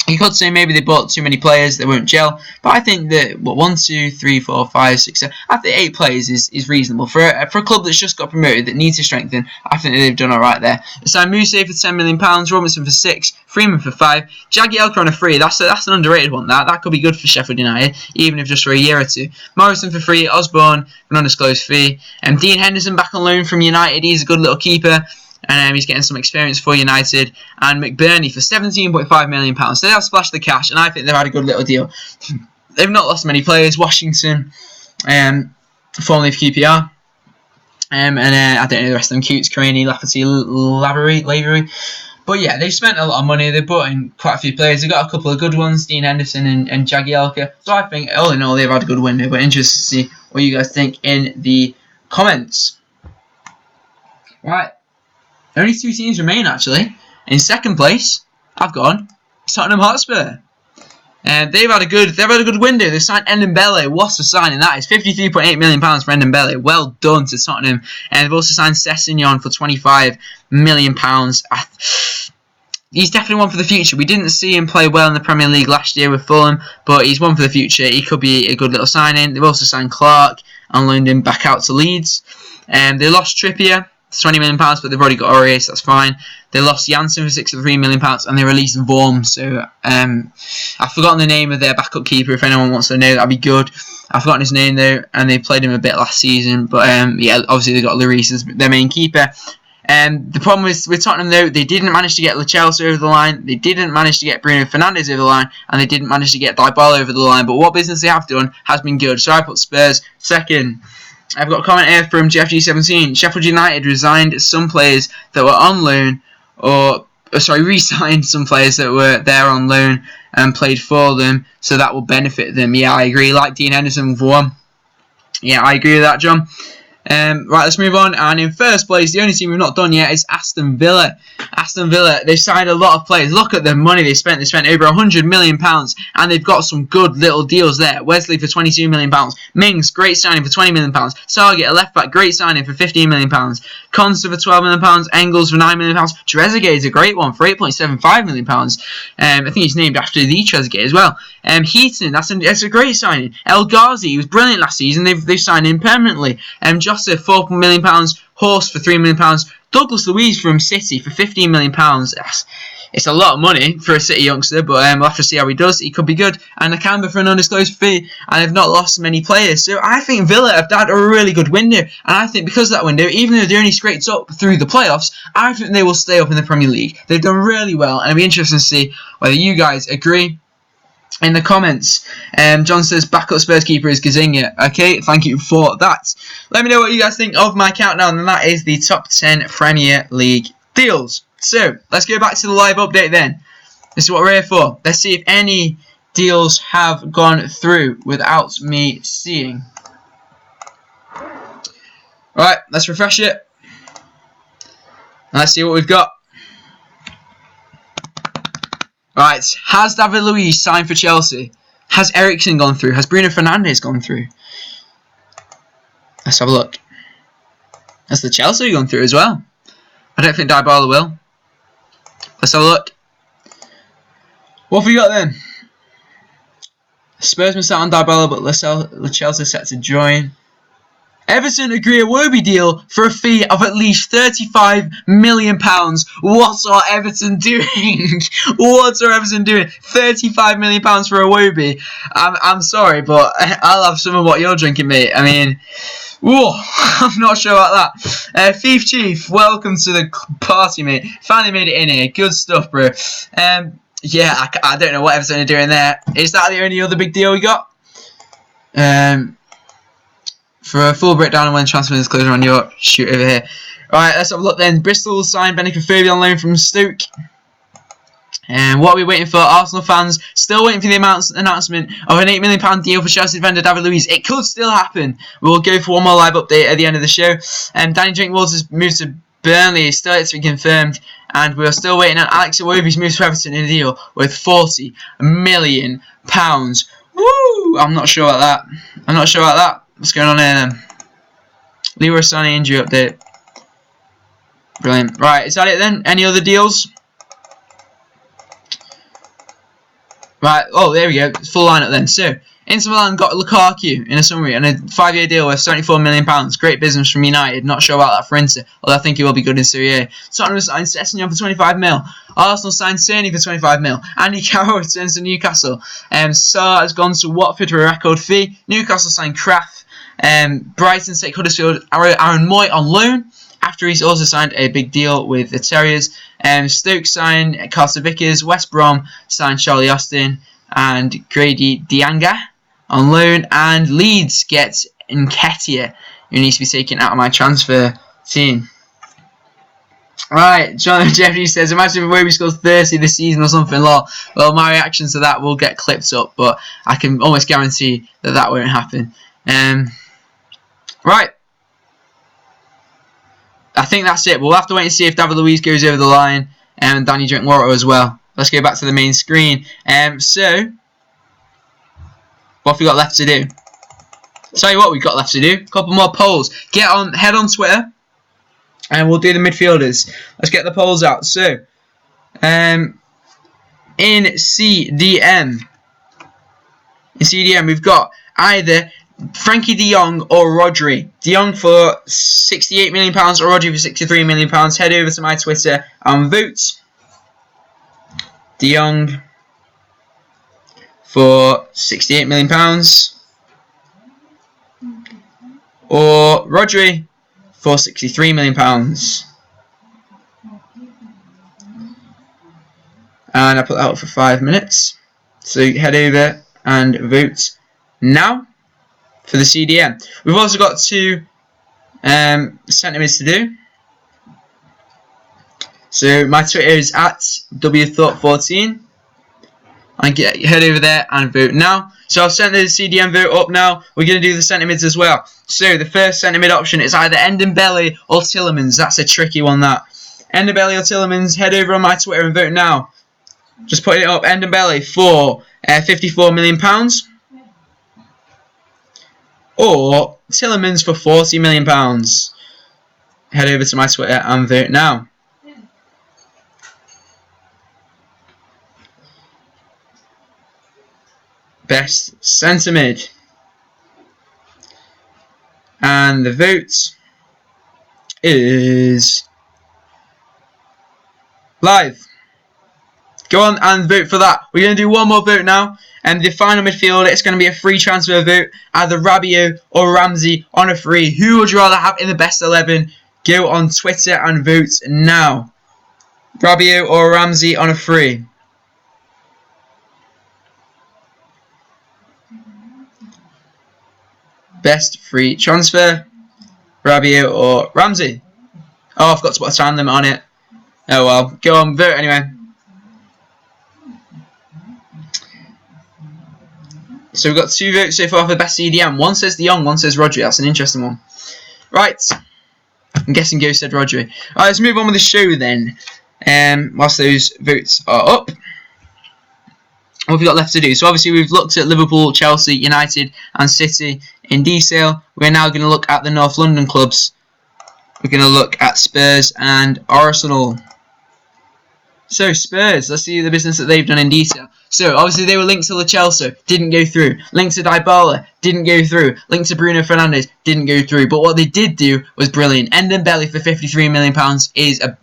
S1: You could say maybe they bought too many players that won't gel, but I think that 1, 2, 3, 4, 5, 6, 7. I think 8 players is reasonable for a club that's just got promoted that needs to strengthen. I think they've done all right there. They signed Moussa for £10 million, Robinson for 6, Freeman for 5, Jagielka on a free. That's an underrated one. That could be good for Sheffield United, even if just for a year or two. Morrison for free, Osborne for an undisclosed fee, and Dean Henderson back on loan from United. He's a good little keeper. And he's getting some experience for United. And McBurney for £17.5 million. So they've splashed the cash, and I think they've had a good little deal. They've not lost many players. Washington, formerly of QPR. I don't know the rest of them. Coots, Craney, Lafferty, Lavery. But yeah, they've spent a lot of money. They've brought in quite a few players. They've got a couple of good ones, Dean Henderson and Jagielka. So I think, all in all, they've had a good window. But interested to see what you guys think in the comments. Right. Only 2 teams remain, actually. In second place, I've gone Tottenham Hotspur. They've had a good window. They've signed Ndombele. What's the signing that is? £53.8 million for Ndombele. Well done to Tottenham. And they've also signed Sessegnon for £25 million. He's definitely one for the future. We didn't see him play well in the Premier League last year with Fulham, but he's one for the future. He could be a good little signing. They've also signed Clark and loaned him back out to Leeds. They lost Trippier. £20 million, but they've already got Aurier, so that's fine. They lost Janssen for £63 million, and they released Vorm. So I've forgotten the name of their backup keeper. If anyone wants to know, that'd be good. I've forgotten his name though, and they played him a bit last season. But yeah, obviously they got Lloris as their main keeper. The problem with Tottenham though, they didn't manage to get Lo Celso over the line. They didn't manage to get Bruno Fernandes over the line, and they didn't manage to get Dybala over the line. But what business they have done has been good. So I put Spurs second. I've got a comment here from GFG17. Sheffield United resigned some players that were on loan, re-signed some players that were there on loan and played for them, so that will benefit them. Yeah, I agree. Like Dean Henderson for one. Yeah, I agree with that, John. Right, let's move on. And in first place, the only team we've not done yet is Aston Villa. Aston Villa, they've signed a lot of players. Look at the money they spent. They spent over £100 million, and they've got some good little deals there. Wesley for £22 million. Mings, great signing for £20 million. Sargent, a left back, great signing for £15 million. Consta for £12 million. Engels for £9 million. Trezeguet is a great one for £8.75 million. I think he's named after the Trezeguet as well. Heaton, that's a great signing. El Ghazi, he was brilliant last season. They've signed him permanently. Jota, £4 million. Horse for £3 million. Douglas Luiz from City for £15 million. It's a lot of money for a City youngster, but we'll have to see how he does. He could be good. And Nakamba for an undisclosed fee, and they've not lost many players. So I think Villa have had a really good window. And I think because of that window, even though they only scraped up through the playoffs, I think they will stay up in the Premier League. They've done really well, and it'll be interesting to see whether you guys agree. In the comments, John says backup Spurs keeper is Gazzaniga. Okay, thank you for that. Let me know what you guys think of my countdown, and that is the top 10 Premier League deals. So let's go back to the live update then. This is what we're here for. Let's see if any deals have gone through without me seeing. Right, let's refresh it. And let's see what we've got. Right, has David Luiz signed for Chelsea? Has Eriksen gone through? Has Bruno Fernandes gone through? Let's have a look. Has the Chelsea gone through as well? I don't think Dybala will. Let's have a look. What have we got then? Spurs missed out on Dybala, but Chelsea set to join. Everton agree a Wobie deal for a fee of at least £35 million. What are Everton doing? What are Everton doing? £35 million for a Wobie. I'm sorry, but I'll have some of what you're drinking, mate. I mean, whoa, I'm not sure about that. Thief Chief, welcome to the party, mate. Finally made it in here. Good stuff, bro. Yeah, I don't know what Everton are doing there. Is that the only other big deal we got? For a full breakdown on when transfer is closing on your shoot over here. Alright, let's have a look then. Bristol signed Benica Fergie on loan from Stoke. And what are we waiting for? Arsenal fans still waiting for the announcement of an £8 million deal for Chelsea defender David Luiz. It could still happen. We'll go for one more live update at the end of the show. Danny Drinkwater's moved to Burnley is still yet to be confirmed. And we are still waiting on Alex Iwobi's move to Everton in a deal with £40 million. Woo! I'm not sure about that. What's going on here then? Leroy Sané injury update. Brilliant. Right, is that it then? Any other deals? Right, oh, there we go. Full lineup then. So, Inter Milan got Lukaku in a summary on a 5-year deal worth £74 million. Great business from United. Not sure about that for Inter, although I think he will be good in Serie A. Tottenham signed Sessegnon for £25 million. Arsenal signed Cerny for £25 million. Andy Carroll returns to Newcastle. Sarr has gone to Watford for a record fee. Newcastle signed Kraft. Brighton take Huddersfield Aaron Moy on loan after he's also signed a big deal with the Terriers. Stoke signed Carter Vickers. West Brom signed Charlie Austin and Grady Dianga on loan. And Leeds get Nketiah, who needs to be taken out of my transfer team. Right, John Jeffrey says, imagine if Wobie scores 30 this season or something. Well, my reaction to that will get clipped up, but I can almost guarantee that won't happen. Right. I think that's it. We'll have to wait and see if David Luiz goes over the line and Danny Drinkwater as well. Let's go back to the main screen. So, what have we got left to do? Tell you what we've got left to do. A couple more polls. Head on Twitter and we'll do the midfielders. Let's get the polls out. So, in CDM, we've got either Frankie de Jong or Rodri. De Jong for £68 million or Rodri for £63 million. Head over to my Twitter and vote. De Jong for £68 million or Rodri for £63 million. And I put that up for 5 minutes. So head over and vote now for the CDM. We've also got 2 centimeters to do. So my Twitter is at WThought14. And head over there and vote now. So I've sent the CDM vote up now. We're going to do the centimeters as well. So the first centimeter option is either Ndombele or Tielemans. That's a tricky one, that. Ndombele or Tielemans, head over on my Twitter and vote now. Just putting it up. Ndombele for £54 million. Or Tielemans for £40 million. Head over to my Twitter and vote now. Best centre mid. And the vote is Live. Go on and vote for that. We're going to do one more vote now. And the final midfielder, it's going to be a free transfer vote. Either Rabiot or Ramsey on a free. Who would you rather have in the best 11? Go on Twitter and vote now. Rabiot or Ramsey on a free. Best free transfer. Rabiot or Ramsey. Oh, I forgot to put a time limit on it. Oh well. Go on, vote anyway. So we've got 2 votes so far for the best CDM. One says De Jong, one says Rodri. That's an interesting one. Right. I'm guessing Go said Rodri. Alright, let's move on with the show then. Whilst those votes are up. What have we got left to do? So obviously we've looked at Liverpool, Chelsea, United and City in detail. We're now going to look at the North London clubs. We're going to look at Spurs and Arsenal. So Spurs, let's see the business that they've done in detail. So obviously they were linked to Lo Celso, didn't go through. Linked to Dybala, didn't go through. Linked to Bruno Fernandes, didn't go through. But what they did do was brilliant. Ndombele for £53 million is a,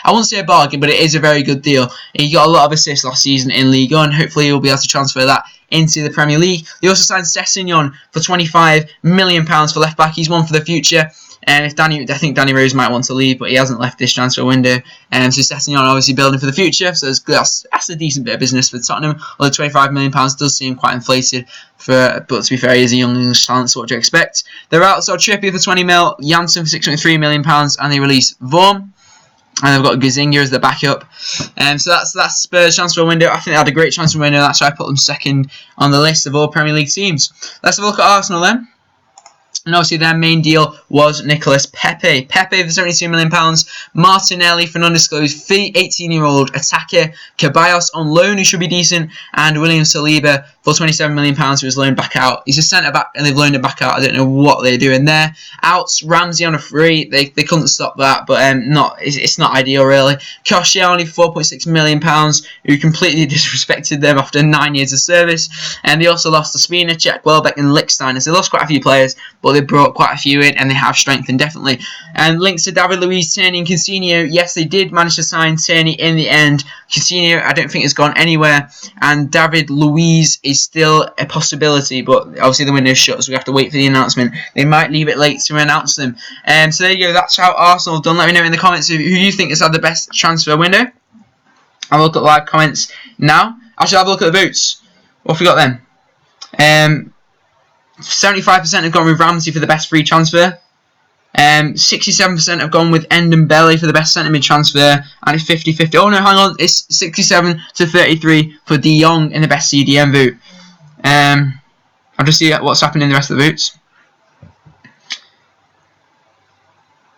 S1: I won't say a bargain, but it is a very good deal. He got a lot of assists last season in League One. Hopefully he'll be able to transfer that into the Premier League. They also signed Sessegnon for £25 million for left back. He's one for the future. And if I think Danny Rose might want to leave, but he hasn't left this transfer window. So Sessegnon obviously building for the future, so that's a decent bit of business for Tottenham. Although £25 million does seem quite inflated, but to be fair, he is a young English talent, so what do you expect? They're out, so Trippier for 20 mil, Janssen for £6.3 million, and they release Vorm. And they've got Gazinga as the backup. So that's Spurs transfer window. I think they had a great transfer window. That's why I put them second on the list of all Premier League teams. Let's have a look at Arsenal then. And obviously their main deal was Nicolas Pepe. Pepe for £72 million. Martinelli for an undisclosed fee. 18-year-old attacker. Ceballos on loan, who should be decent. And William Saliba for £27 million, who was loaned back out. He's a centre-back and they've loaned him back out. I don't know what they're doing there. Outs, Ramsey on a free. They couldn't stop that, but it's not ideal really. Koscielny for £4.6 million, who completely disrespected them after 9 years of service. And they also lost to Spinacek, Welbeck and Lichtstein. So they lost quite a few players, but they brought quite a few in and they have strengthened definitely. And links to David Luiz, Tierney and Coutinho. Yes, they did manage to sign Tierney in the end. Coutinho I don't think has gone anywhere, and David Luiz is still a possibility, but obviously the window's shut, so we have to wait for the announcement. They might leave it late to announce them. So there you go, that's how Arsenal have done. Let me know in the comments who you think has had the best transfer window. Have a look at live comments now. Actually, have a look at the votes. What have we got then? 75% have gone with Ramsey for the best free transfer. 67% have gone with Ndombele for the best centre mid transfer, and it's 50-50. Oh no, hang on, it's 67 to 33 for De Jong in the best CDM vote. I'll just see what's happening in the rest of the votes.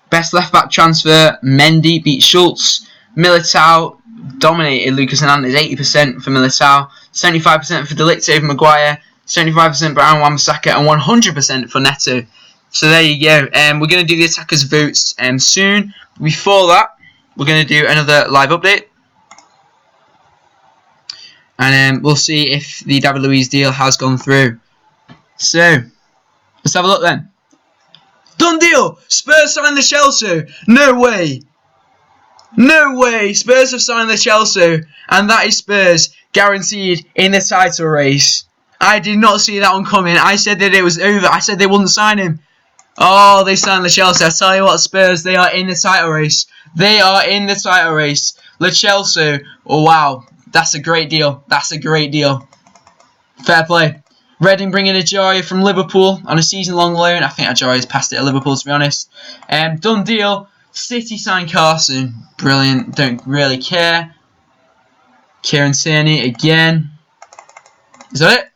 S1: Best left back transfer, Mendy beat Schultz. Militao dominated Lucas Hernandez, 80% for Militao, 75% for De Ligt over Maguire, 75% Brown Wan-Bissaka, and 100% for Neto. So there you go. We're going to do the attackers' votes soon. Before that, we're going to do another live update. And we'll see if the David Luiz deal has gone through. So, let's have a look then. Done deal! Spurs signed the Celso! No way! No way! Spurs have signed the Celso, and that is Spurs guaranteed in the title race. I did not see that one coming. I said that it was over. I said they wouldn't sign him. Oh, they signed Lo Celso. I tell you what, Spurs, they are in the title race. They are in the title race. Lo Celso. Oh, wow. That's a great deal. That's a great deal. Fair play. Reading bringing Ajayi from Liverpool on a season-long loan. I think Ajayi's passed it at Liverpool, to be honest. Done deal. City signed Carson. Brilliant. Don't really care. Kieran Tierney again. Is that it?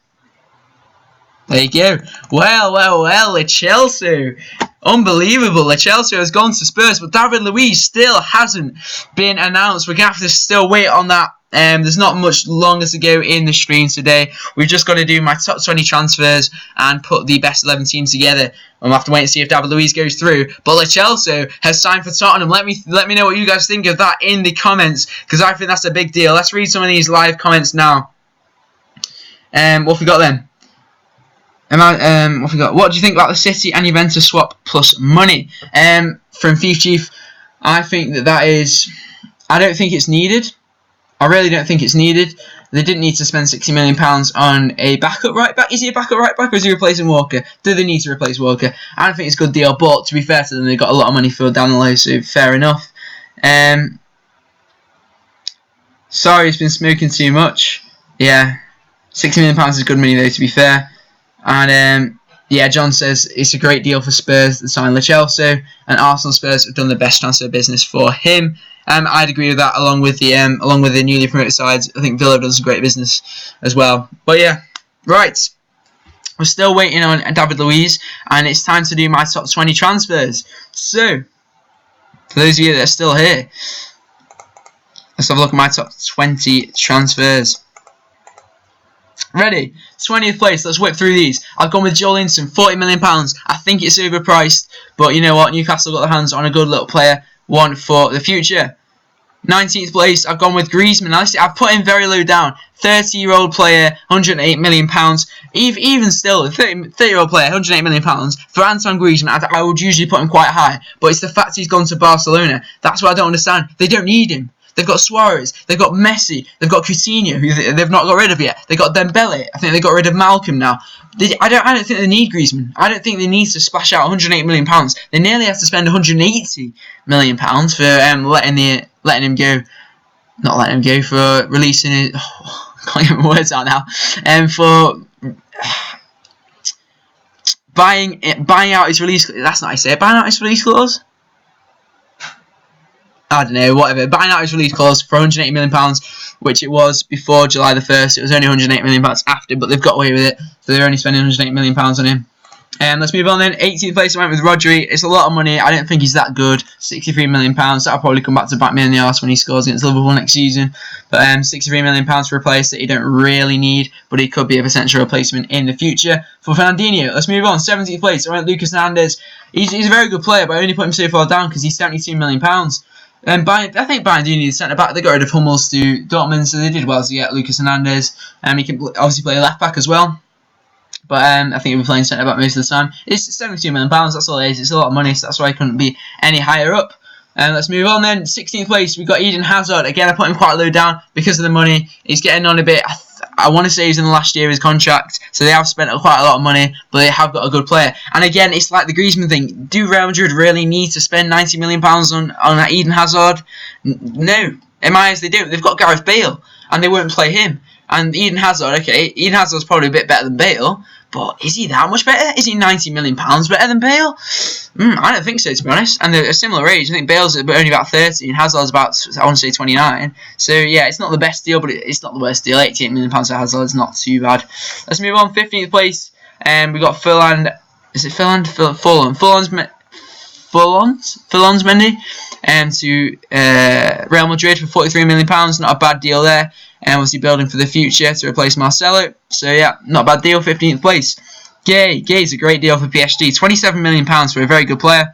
S1: There you go. Well, Lo Celso. Unbelievable. Lo Celso has gone to Spurs, but David Luiz still hasn't been announced. We're going to have to still wait on that. There's not much longer to go in the stream today. We've just got to do my top 20 transfers and put the best 11 teams together. We'll have to wait and see if David Luiz goes through. But Lo Celso has signed for Tottenham. Let me know what you guys think of that in the comments, because I think that's a big deal. Let's read some of these live comments now. What have we got then? What have we got? What do you think about the City and Juventus swap plus money? From Thief Chief, I think that is I don't think it's needed. I really don't think it's needed. They didn't need to spend £60 million on a backup right back. Is he a backup right back or is he replacing Walker? Do they need to replace Walker? I don't think it's a good deal, but to be fair to them, they got a lot of money for down the low, so fair enough. Sorry, he's been smoking too much. Yeah, £60 million is good money though, to be fair. And yeah, John says it's a great deal for Spurs to sign Celso, and Arsenal Spurs have done the best transfer business for him. I'd agree with that, along with the newly promoted sides. I think Villa have done some great business as well. But yeah, right. We're still waiting on David Luiz, and it's time to do my top 20 transfers. So, for those of you that are still here, let's have a look at my top 20 transfers. Ready? 20th place. Let's whip through these. I've gone with Joelinton, £40 million. I think it's overpriced, but you know what? Newcastle got their hands on a good little player, one for the future. 19th place. I've gone with Griezmann. I've put him very low down. 30-year-old player, £108 million. Even still, a 30-year-old player, £108 million. For Antoine Griezmann, I would usually put him quite high, but it's the fact he's gone to Barcelona. That's what I don't understand. They don't need him. They've got Suarez, they've got Messi, they've got Coutinho, who they've not got rid of yet. They've got Dembele. I think they got rid of Malcolm now. I don't think they need Griezmann. I don't think they need to splash out £108 million. They nearly have to spend £180 million for letting him go. Not letting him go, for releasing it. Oh, I can't get my words out now. For buying out his release. That's not how I say it. Buying out his release clause. I don't know, whatever. Buying out his release clause for £180 million, which it was before July the 1st. It was only £108 million after, but they've got away with it. So they're only spending £108 million on him. Let's move on then. 18th place, I went with Rodri. It's a lot of money. I don't think he's that good. £63 million. That'll probably come back to bite me in the arse when he scores against Liverpool next season. But £63 million for a place that you don't really need, but he could be a potential replacement in the future. For Fernandinho, let's move on. 17th place, I went with Lucas Hernandes. He's a very good player, but I only put him so far down because he's £72 million. I think Bayern do need a centre back. They got rid of Hummels to Dortmund, so they did well to get Lucas Hernandes. He can obviously play left back as well, but I think he'll be playing centre back most of the time. It's £72 million. That's all it is. It's a lot of money, so that's why I couldn't be any higher up. Let's move on then. 16th place, we've got Eden Hazard. Again, I put him quite low down because of the money. He's getting on a bit. I want to say he's in the last year of his contract, so they have spent quite a lot of money, but they have got a good player. And again, it's like the Griezmann thing. Do Real Madrid really need to spend £90 million on Eden Hazard? No. In my eyes, they don't. They've got Gareth Bale, and they won't play him. And Eden Hazard, okay, Eden Hazard's probably a bit better than Bale, but is he that much better? Is he £90 million better than Bale? I don't think so, to be honest. And they're a similar age. I think Bale's only about 30 and Hazard's about, I want to say, 29. So, yeah, it's not the best deal, but it's not the worst deal. £88 million for Hazard is not too bad. Let's move on. 15th place. We got Fernandes. Is it Fernandes? Fernandes Mendy to Real Madrid for £43 million. Not a bad deal there. And obviously building for the future to replace Marcelo. So yeah, not a bad deal. 15th place. Gay's a great deal for PSG. £27 million for a very good player.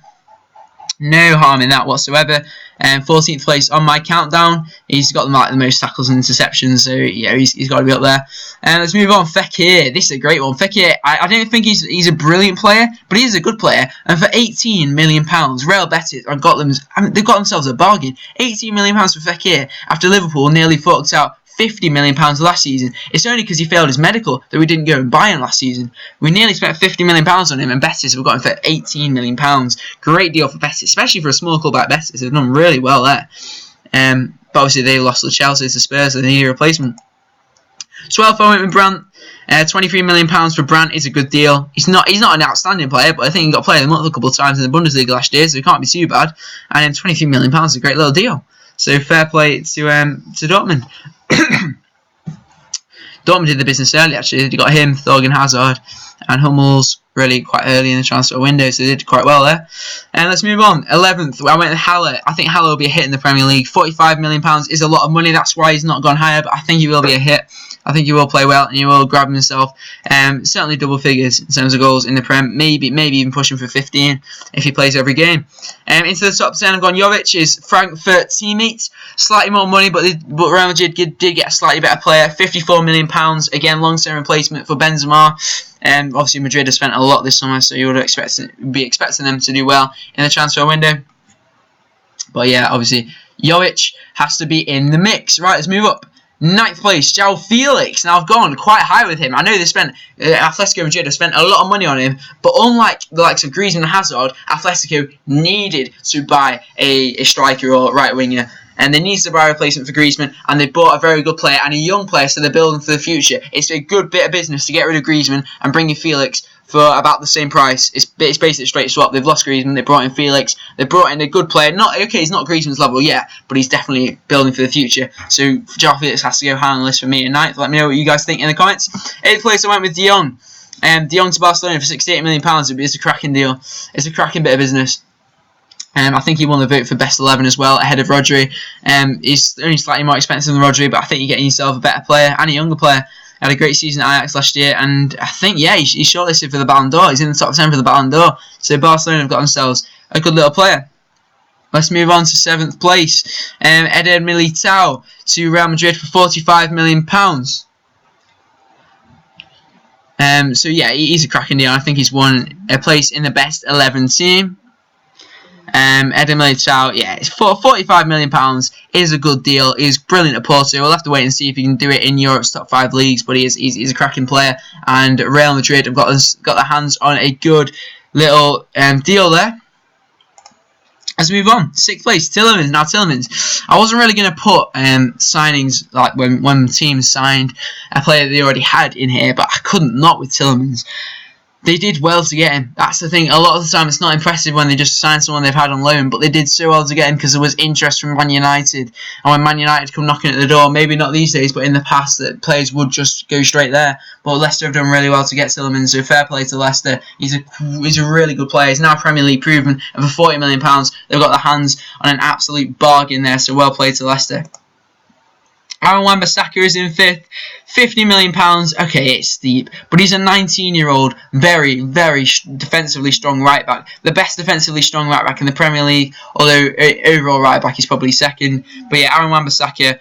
S1: No harm in that whatsoever. 14th place on my countdown. He's got the most tackles and interceptions, so yeah, he's got to be up there. Let's move on. Fekir. This is a great one. Fekir, I don't think he's a brilliant player, but he is a good player. And for £18 million, Real Betis they've got themselves a bargain. £18 million for Fekir after Liverpool nearly forked out £50 million last season. It's only because he failed his medical that we didn't go and buy him last season. We nearly spent £50 million on him, and Betis have got him for £18 million. Great deal for Betis, especially for a small club like Betis. They've done really well there. But obviously they lost to Chelsea to Spurs, so they need a replacement. 12th, I went with Brandt. £23 million for Brandt is a good deal. He's not an outstanding player, but I think he got player of the month a couple of times in the Bundesliga last year, so he can't be too bad. And then £23 million is a great little deal. So fair play to Dortmund. Dortmund did the business early, actually. They got him, Thorgan Hazard, and Hummels really quite early in the transfer window, so they did quite well there. And let's move on. 11th, I went with Haller. I think Haller will be a hit in the Premier League. £45 million is a lot of money. That's why he's not gone higher, but I think he will be a hit. I think he will play well, and he will grab himself certainly double figures in terms of goals in the Prem. Maybe even pushing for 15 if he plays every game. Into the top 10, I've gone Jovic, his Frankfurt teammate. Slightly more money, but Real Madrid did get a slightly better player. £54 million. Again, long-term replacement for Benzema. Obviously, Madrid has spent a lot this summer, so you would be expecting them to do well in the transfer window. But yeah, obviously, Jovic has to be in the mix. Right, let's move up. 9th place, João Felix. Now, I've gone quite high with him. I know they spent, Atletico Madrid have spent a lot of money on him, but unlike the likes of Griezmann and Hazard, Atletico needed to buy a striker or right winger. And they need to buy a replacement for Griezmann, and they bought a very good player and a young player, so they're building for the future. It's a good bit of business to get rid of Griezmann and bring in Felix for about the same price. It's basically a straight swap. They've lost Griezmann, they brought in Felix, they brought in a good player. He's not Griezmann's level yet, but he's definitely building for the future. So João Felix has to go high on the list for me at 9th. Let me know what you guys think in the comments. 8th place, I went with De Jong. De Jong to Barcelona for £68 million. It's a cracking deal. It's a cracking bit of business. I think he won the vote for best 11 as well, ahead of Rodri. He's only slightly more expensive than Rodri, but I think you're getting yourself a better player and a younger player. Had a great season at Ajax last year, and I think, yeah, he's shortlisted for the Ballon d'Or. He's in the top 10 for the Ballon d'Or. So Barcelona have got themselves a good little player. Let's move on to 7th place. Eder Militao to Real Madrid for £45 million. So yeah, he's a cracking deal. I think he's won a place in the best 11 team. Eder Militao, yeah, it's £45 million is a good deal. He's brilliant at Porto. We'll have to wait and see if he can do it in Europe's top 5 leagues, but he's a cracking player. And Real Madrid have got their hands on a good little deal there. Let's move on. 6th place, Tielemans. Now Tielemans, I wasn't really going to put signings like when teams signed a player they already had in here, but I couldn't not with Tielemans. They did well to get him. That's the thing. A lot of the time, it's not impressive when they just sign someone they've had on loan, but they did so well to get him because there was interest from Man United. And when Man United come knocking at the door, maybe not these days, but in the past, that players would just go straight there. But Leicester have done really well to get Tielemans, so fair play to Leicester. He's a really good player. He's now Premier League proven. And for £40 million, they've got their hands on an absolute bargain there, so well played to Leicester. Aaron Wan-Bissaka is in 5th, £50 million. Okay, it's steep, but he's a 19-year-old, very, very defensively strong right back. The best defensively strong right back in the Premier League, although overall right back is probably second. But yeah, Aaron Wan-Bissaka,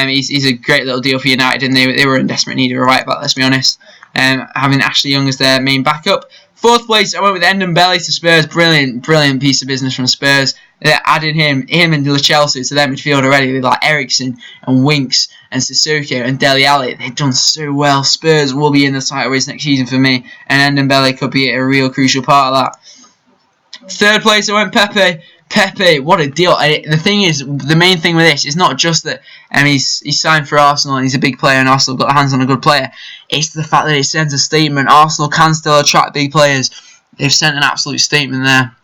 S1: he's a great little deal for United, and they were in desperate need of a right back, let's be honest. Having Ashley Young as their main backup. 4th place, I went with Ndombele to Spurs. Brilliant piece of business from Spurs. They're adding him and Lo Celso to their midfield already with like Eriksen and Winks and Sissoko and Dele Alli. They've done so well. Spurs will be in the title race next season for me, and Ndombele could be a real crucial part of that. 3rd place, I went Pepe. Pepe, what a deal. The thing is, the main thing with this is not just that he's signed for Arsenal and he's a big player and Arsenal got their hands on a good player. It's the fact that it sends a statement. Arsenal can still attract big players. They've sent an absolute statement there.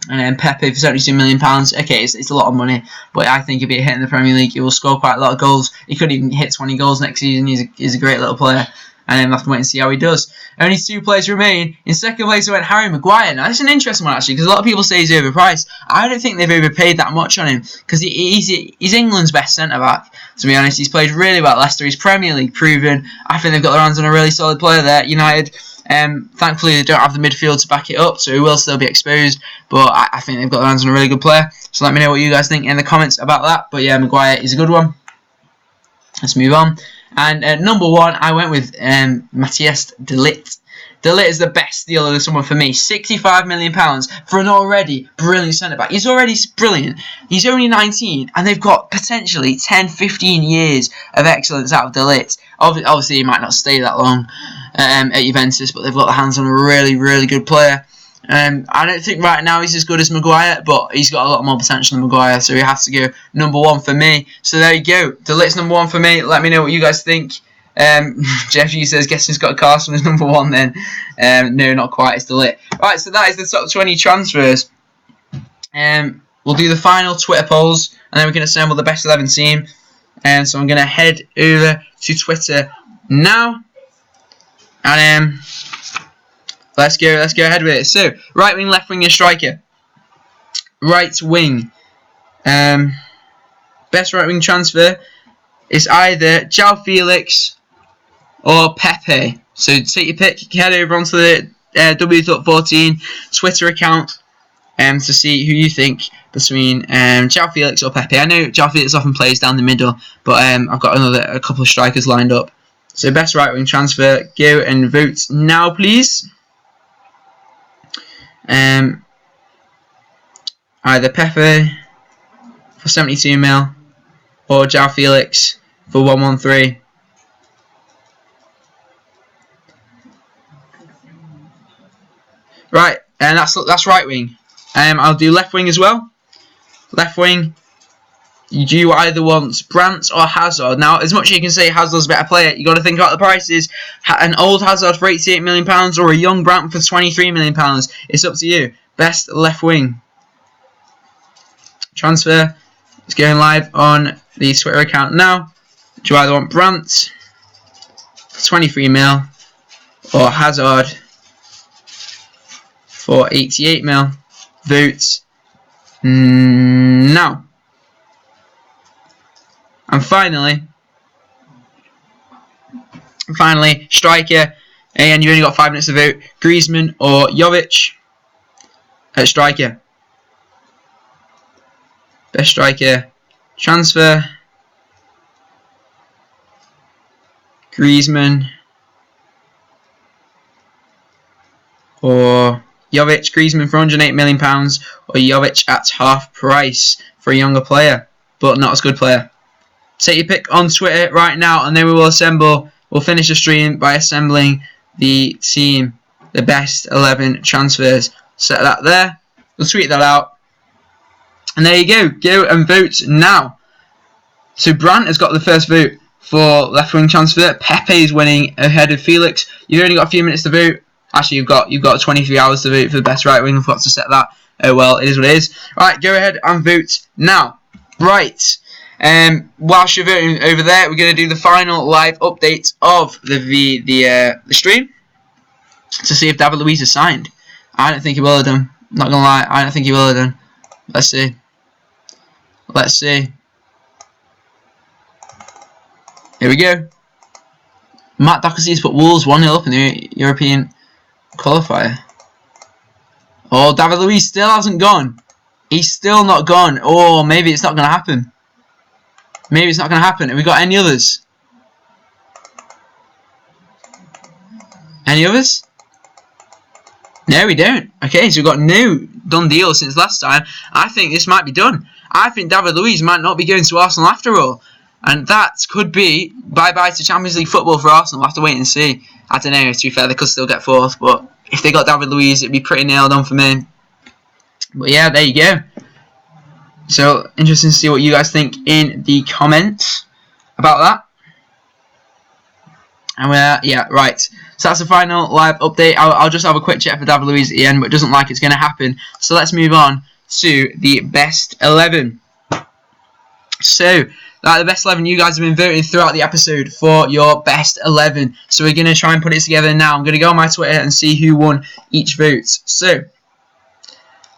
S1: And then Pepe for £72 million. Okay, it's a lot of money, but I think he'll be a hit in the Premier League. He will score quite a lot of goals. He could even hit 20 goals next season. He's a great little player. And then we'll have to wait and see how he does. Only 2 players remain. In 2nd place, I went Harry Maguire. Now, that's an interesting one, actually, because a lot of people say he's overpriced. I don't think they've overpaid that much on him, because he's England's best centre-back, to be honest. He's played really well at Leicester. He's Premier League proven. I think they've got their hands on a really solid player there. United, thankfully, they don't have the midfield to back it up, so he will still be exposed. But I think they've got their hands on a really good player. So let me know what you guys think in the comments about that. But yeah, Maguire is a good one. Let's move on. And number 1, I went with Matthias de Ligt. De Ligt is the best deal of the summer for me. £65 million for an already brilliant centre-back. He's already brilliant. He's only 19, and they've got potentially 10, 15 years of excellence out of de Ligt. Obviously, he might not stay that long at Juventus, but they've got their hands on a really, really good player. I don't think right now he's as good as Maguire, but he's got a lot more potential than Maguire, so he has to go number 1 for me. So there you go. De Ligt's number 1 for me. Let me know what you guys think. Jeff Hughes says, guess he's got a Carson as number 1 then. No, not quite. It's De Ligt. Right, so that is the top 20 transfers. We'll do the final Twitter polls, and then we can assemble the best 11 team. So I'm going to head over to Twitter now. And let's go ahead with it. So, right wing, left wing, and striker. Right wing. Best right wing transfer is either João Felix or Pepe. So take your pick. Head over onto the W14 Twitter account to see who you think between João Felix or Pepe. I know João Felix often plays down the middle, but I've got a couple of strikers lined up. So best right wing transfer. Go and vote now, please. Either Pepe for 72 mil, or João Felix for 113. Right, and that's right wing. I'll do left wing as well. Left wing. Do you either want Brandt or Hazard? Now, as much as you can say Hazard's a better player, you got to think about the prices. An old Hazard for £88 million or a young Brandt for £23 million. It's up to you. Best left wing transfer is going live on the Twitter account now. Do you either want Brandt for 23 mil or Hazard for 88 mil? Vote now. And finally, striker. And you only got 5 minutes to vote. Griezmann or Jovic at striker. Best striker transfer. Griezmann or Jovic. Griezmann for £108 million or Jovic at half price for a younger player, but not as good player. Take your pick on Twitter right now, and then we will assemble. We'll finish the stream by assembling the team, the best 11 transfers. Set that there. We'll tweet that out. And there you go. Go and vote now. So Brandt has got the first vote for left wing transfer. Pepe is winning ahead of Felix. You've only got a few minutes to vote. Actually, you've got 23 hours to vote for the best right wing. I forgot to set that. Oh well, it is what it is. Right, go ahead and vote now. Right. Whilst you're voting over there, we're going to do the final live update of the stream to see if David Luiz is signed. I don't think he will have done. Not gonna lie, I don't think he will have done. Let's see. Let's see. Here we go. Matt Doherty's put Wolves 1-0 up in the European qualifier. Oh, David Luiz still hasn't gone. He's still not gone. Oh, maybe it's not going to happen. Maybe it's not going to happen. Have we got any others? Any others? No, we don't. Okay, so we've got no done deal since last time. I think this might be done. I think David Luiz might not be going to Arsenal after all. And that could be bye-bye to Champions League football for Arsenal. We'll have to wait and see. I don't know, to be fair, they could still get fourth. But if they got David Luiz, it'd be pretty nailed on for me. But yeah, there you go. So, interesting to see what you guys think in the comments about that. And yeah, right. So that's the final live update. I'll just have a quick check for David Luiz at the end, but it doesn't like it's going to happen. So let's move on to the best 11. So, the best 11, you guys have been voting throughout the episode for your best 11. So we're going to try and put it together now. I'm going to go on my Twitter and see who won each vote. So,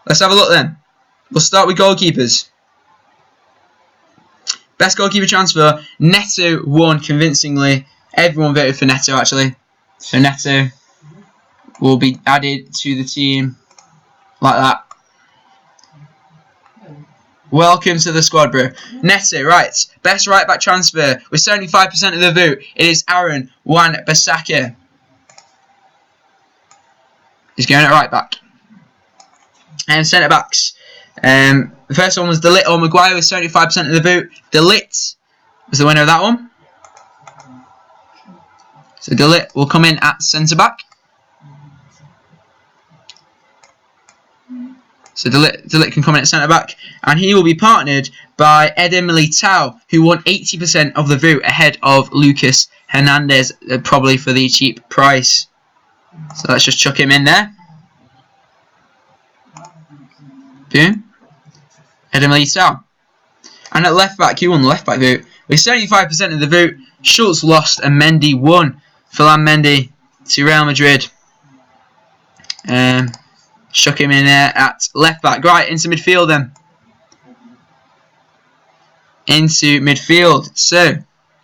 S1: let's have a look then. We'll start with goalkeepers. Best goalkeeper transfer, Neto won convincingly. Everyone voted for Neto actually. So Neto will be added to the team like that. Welcome to the squad, bro. Neto, right. Best right back transfer with 75% of the vote. It is Aaron Wan-Bissaka. He's going at right back. And centre backs. The first one was De Ligt or Maguire with 75% of the vote. De Ligt was the winner of that one. So De Ligt will come in at centre back. So De Ligt can come in at centre back, and he will be partnered by Eder Militao, who won 80% of the vote ahead of Lucas Hernandez, probably for the cheap price. So let's just chuck him in there. Boom. Eder Militao. And at left back, who won the left back vote? With 75% of the vote, Schultz lost and Mendy won. Ferland Mendy to Real Madrid. Chuck him in there at left back. Right, into midfield then. Into midfield. So,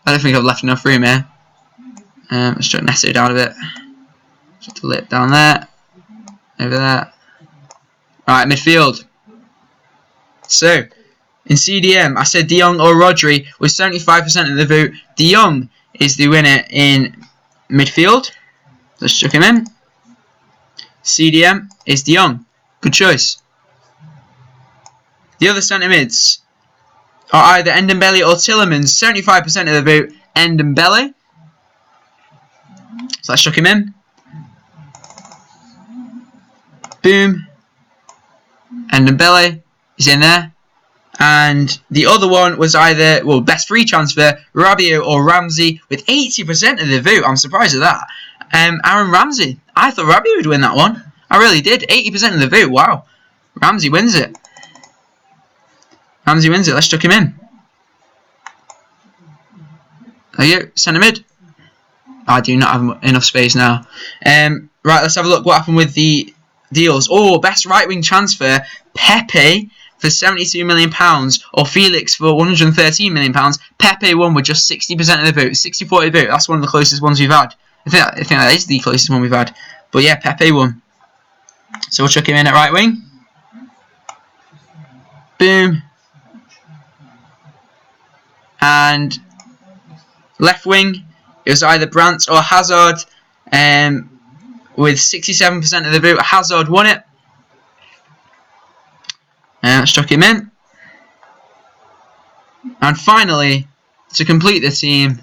S1: I don't think I've left enough room here. Let's chuck Neto down a bit. Chuck the lip down there. Over there. Right, midfield. So, in CDM, I said De Jong or Rodri with 75% of the vote. De Jong is the winner in midfield. Let's chuck him in. CDM is De Jong. Good choice. The other centre mids. are either Ndombele or Tielemans. 75% of the vote, Ndombele. So let's chuck him in. Boom. Ndombele is in there. And the other one was either, well, best free transfer, Rabiot or Ramsey, with 80% of the vote. I'm surprised at that. Aaron Ramsey. I thought Rabiot would win that one. I really did. 80% of the vote. Wow. Ramsey wins it. Ramsey wins it. Let's chuck him in. There you go. Centre mid. I do not have enough space now. Right, let's have a look what happened with the deals. Oh, best right wing transfer, Pepe for £72 million or Felix for £113 million. Pepe won with just 60% of the vote. 60-40 vote. That's one of the closest ones we've had. I think that is the closest one we've had. But yeah, Pepe won. So we'll chuck him in at right wing. Boom. And left wing, it was either Brandt or Hazard. With 67% of the vote, Hazard won it. Let's chuck him in. And finally, to complete the team,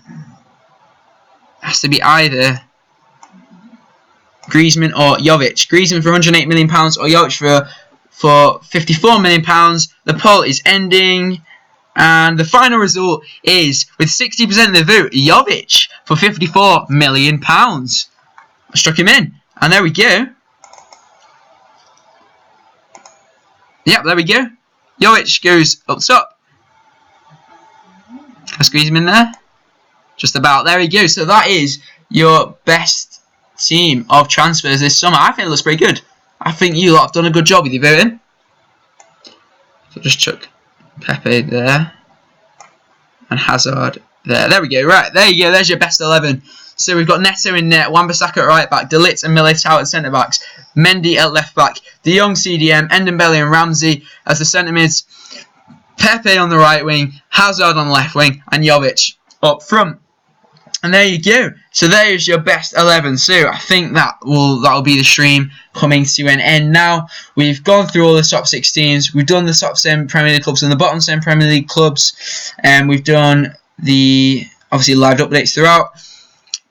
S1: has to be either Griezmann or Jovic. Griezmann for £108 million or Jovic for £54 million. The poll is ending. And the final result is, with 60% of the vote, Jovic for £54 million. I struck him in. And there we go. Yep, there we go. Jovic goes up top. I squeeze him in there. Just about. There we go. So that is your best team of transfers this summer. I think it looks pretty good. I think you lot have done a good job with your voting. So just chuck Pepe there. And Hazard there. There we go. Right, there you go. There's your best 11. So we've got Neto in net, Wan-Bissaka at right back, De Ligt and Militao at centre backs, Mendy at left back, De Jong CDM, Ndombele and Ramsey as the centre mids, Pepe on the right wing, Hazard on the left wing, and Jovic up front. And there you go. So there is your best 11. So I think that'll be the stream coming to an end now. We've gone through all the top 6 teams. We've done the top 7 Premier League clubs and the bottom 7 Premier League clubs. And we've done the, obviously, live updates throughout.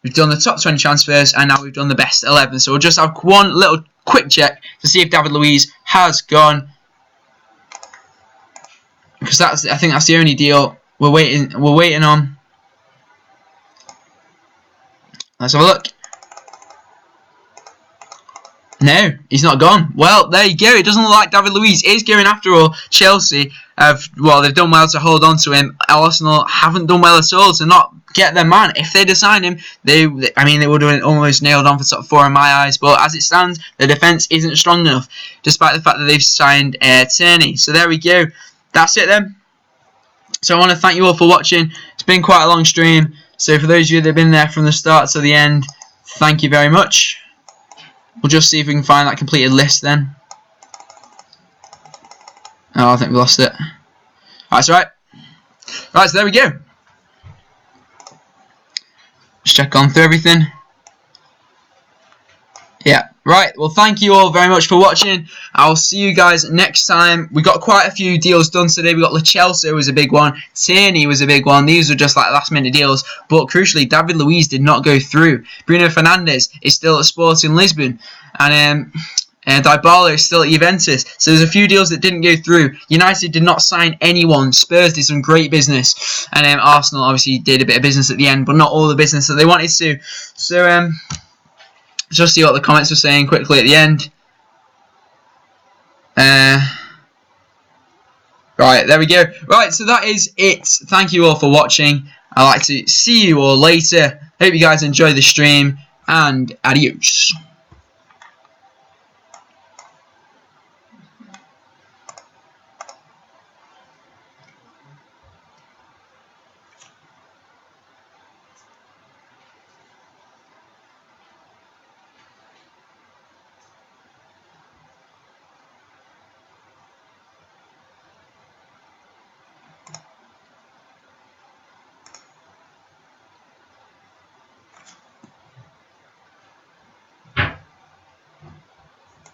S1: We've done the top 20 transfers, and now we've done the best 11. So we'll just have one little quick check to see if David Luiz has gone, because I think that's the only deal we're waiting on. Let's have a look. No, he's not gone. Well, there you go. It doesn't look like David Luiz is going after all. Chelsea they've done well to hold on to him. Arsenal haven't done well at all to not get their man. If they'd have signed him, they would have been almost nailed on for top 4 in my eyes. But as it stands, the defence isn't strong enough, despite the fact that they've signed Tierney. So there we go. That's it then. So I want to thank you all for watching. It's been quite a long stream. So for those of you that have been there from the start to the end, thank you very much. We'll just see if we can find that completed list then. Oh, I think we lost it. That's right. Right, so there we go. Just check on through everything. Yeah, right. Well, thank you all very much for watching. I'll see you guys next time. We got quite a few deals done today. We got Celso was a big one. Tierney was a big one. These were just like last minute deals. But crucially, David Luiz did not go through. Bruno Fernandes is still at Sporting Lisbon. And Dybala is still at Juventus. So there's a few deals that didn't go through. United did not sign anyone. Spurs did some great business. And Arsenal obviously did a bit of business at the end, but not all the business that they wanted to. So, just see what the comments were saying quickly at the end. Right, there we go. Right, so that is it. Thank you all for watching. I'd like to see you all later. Hope you guys enjoy the stream, and adios.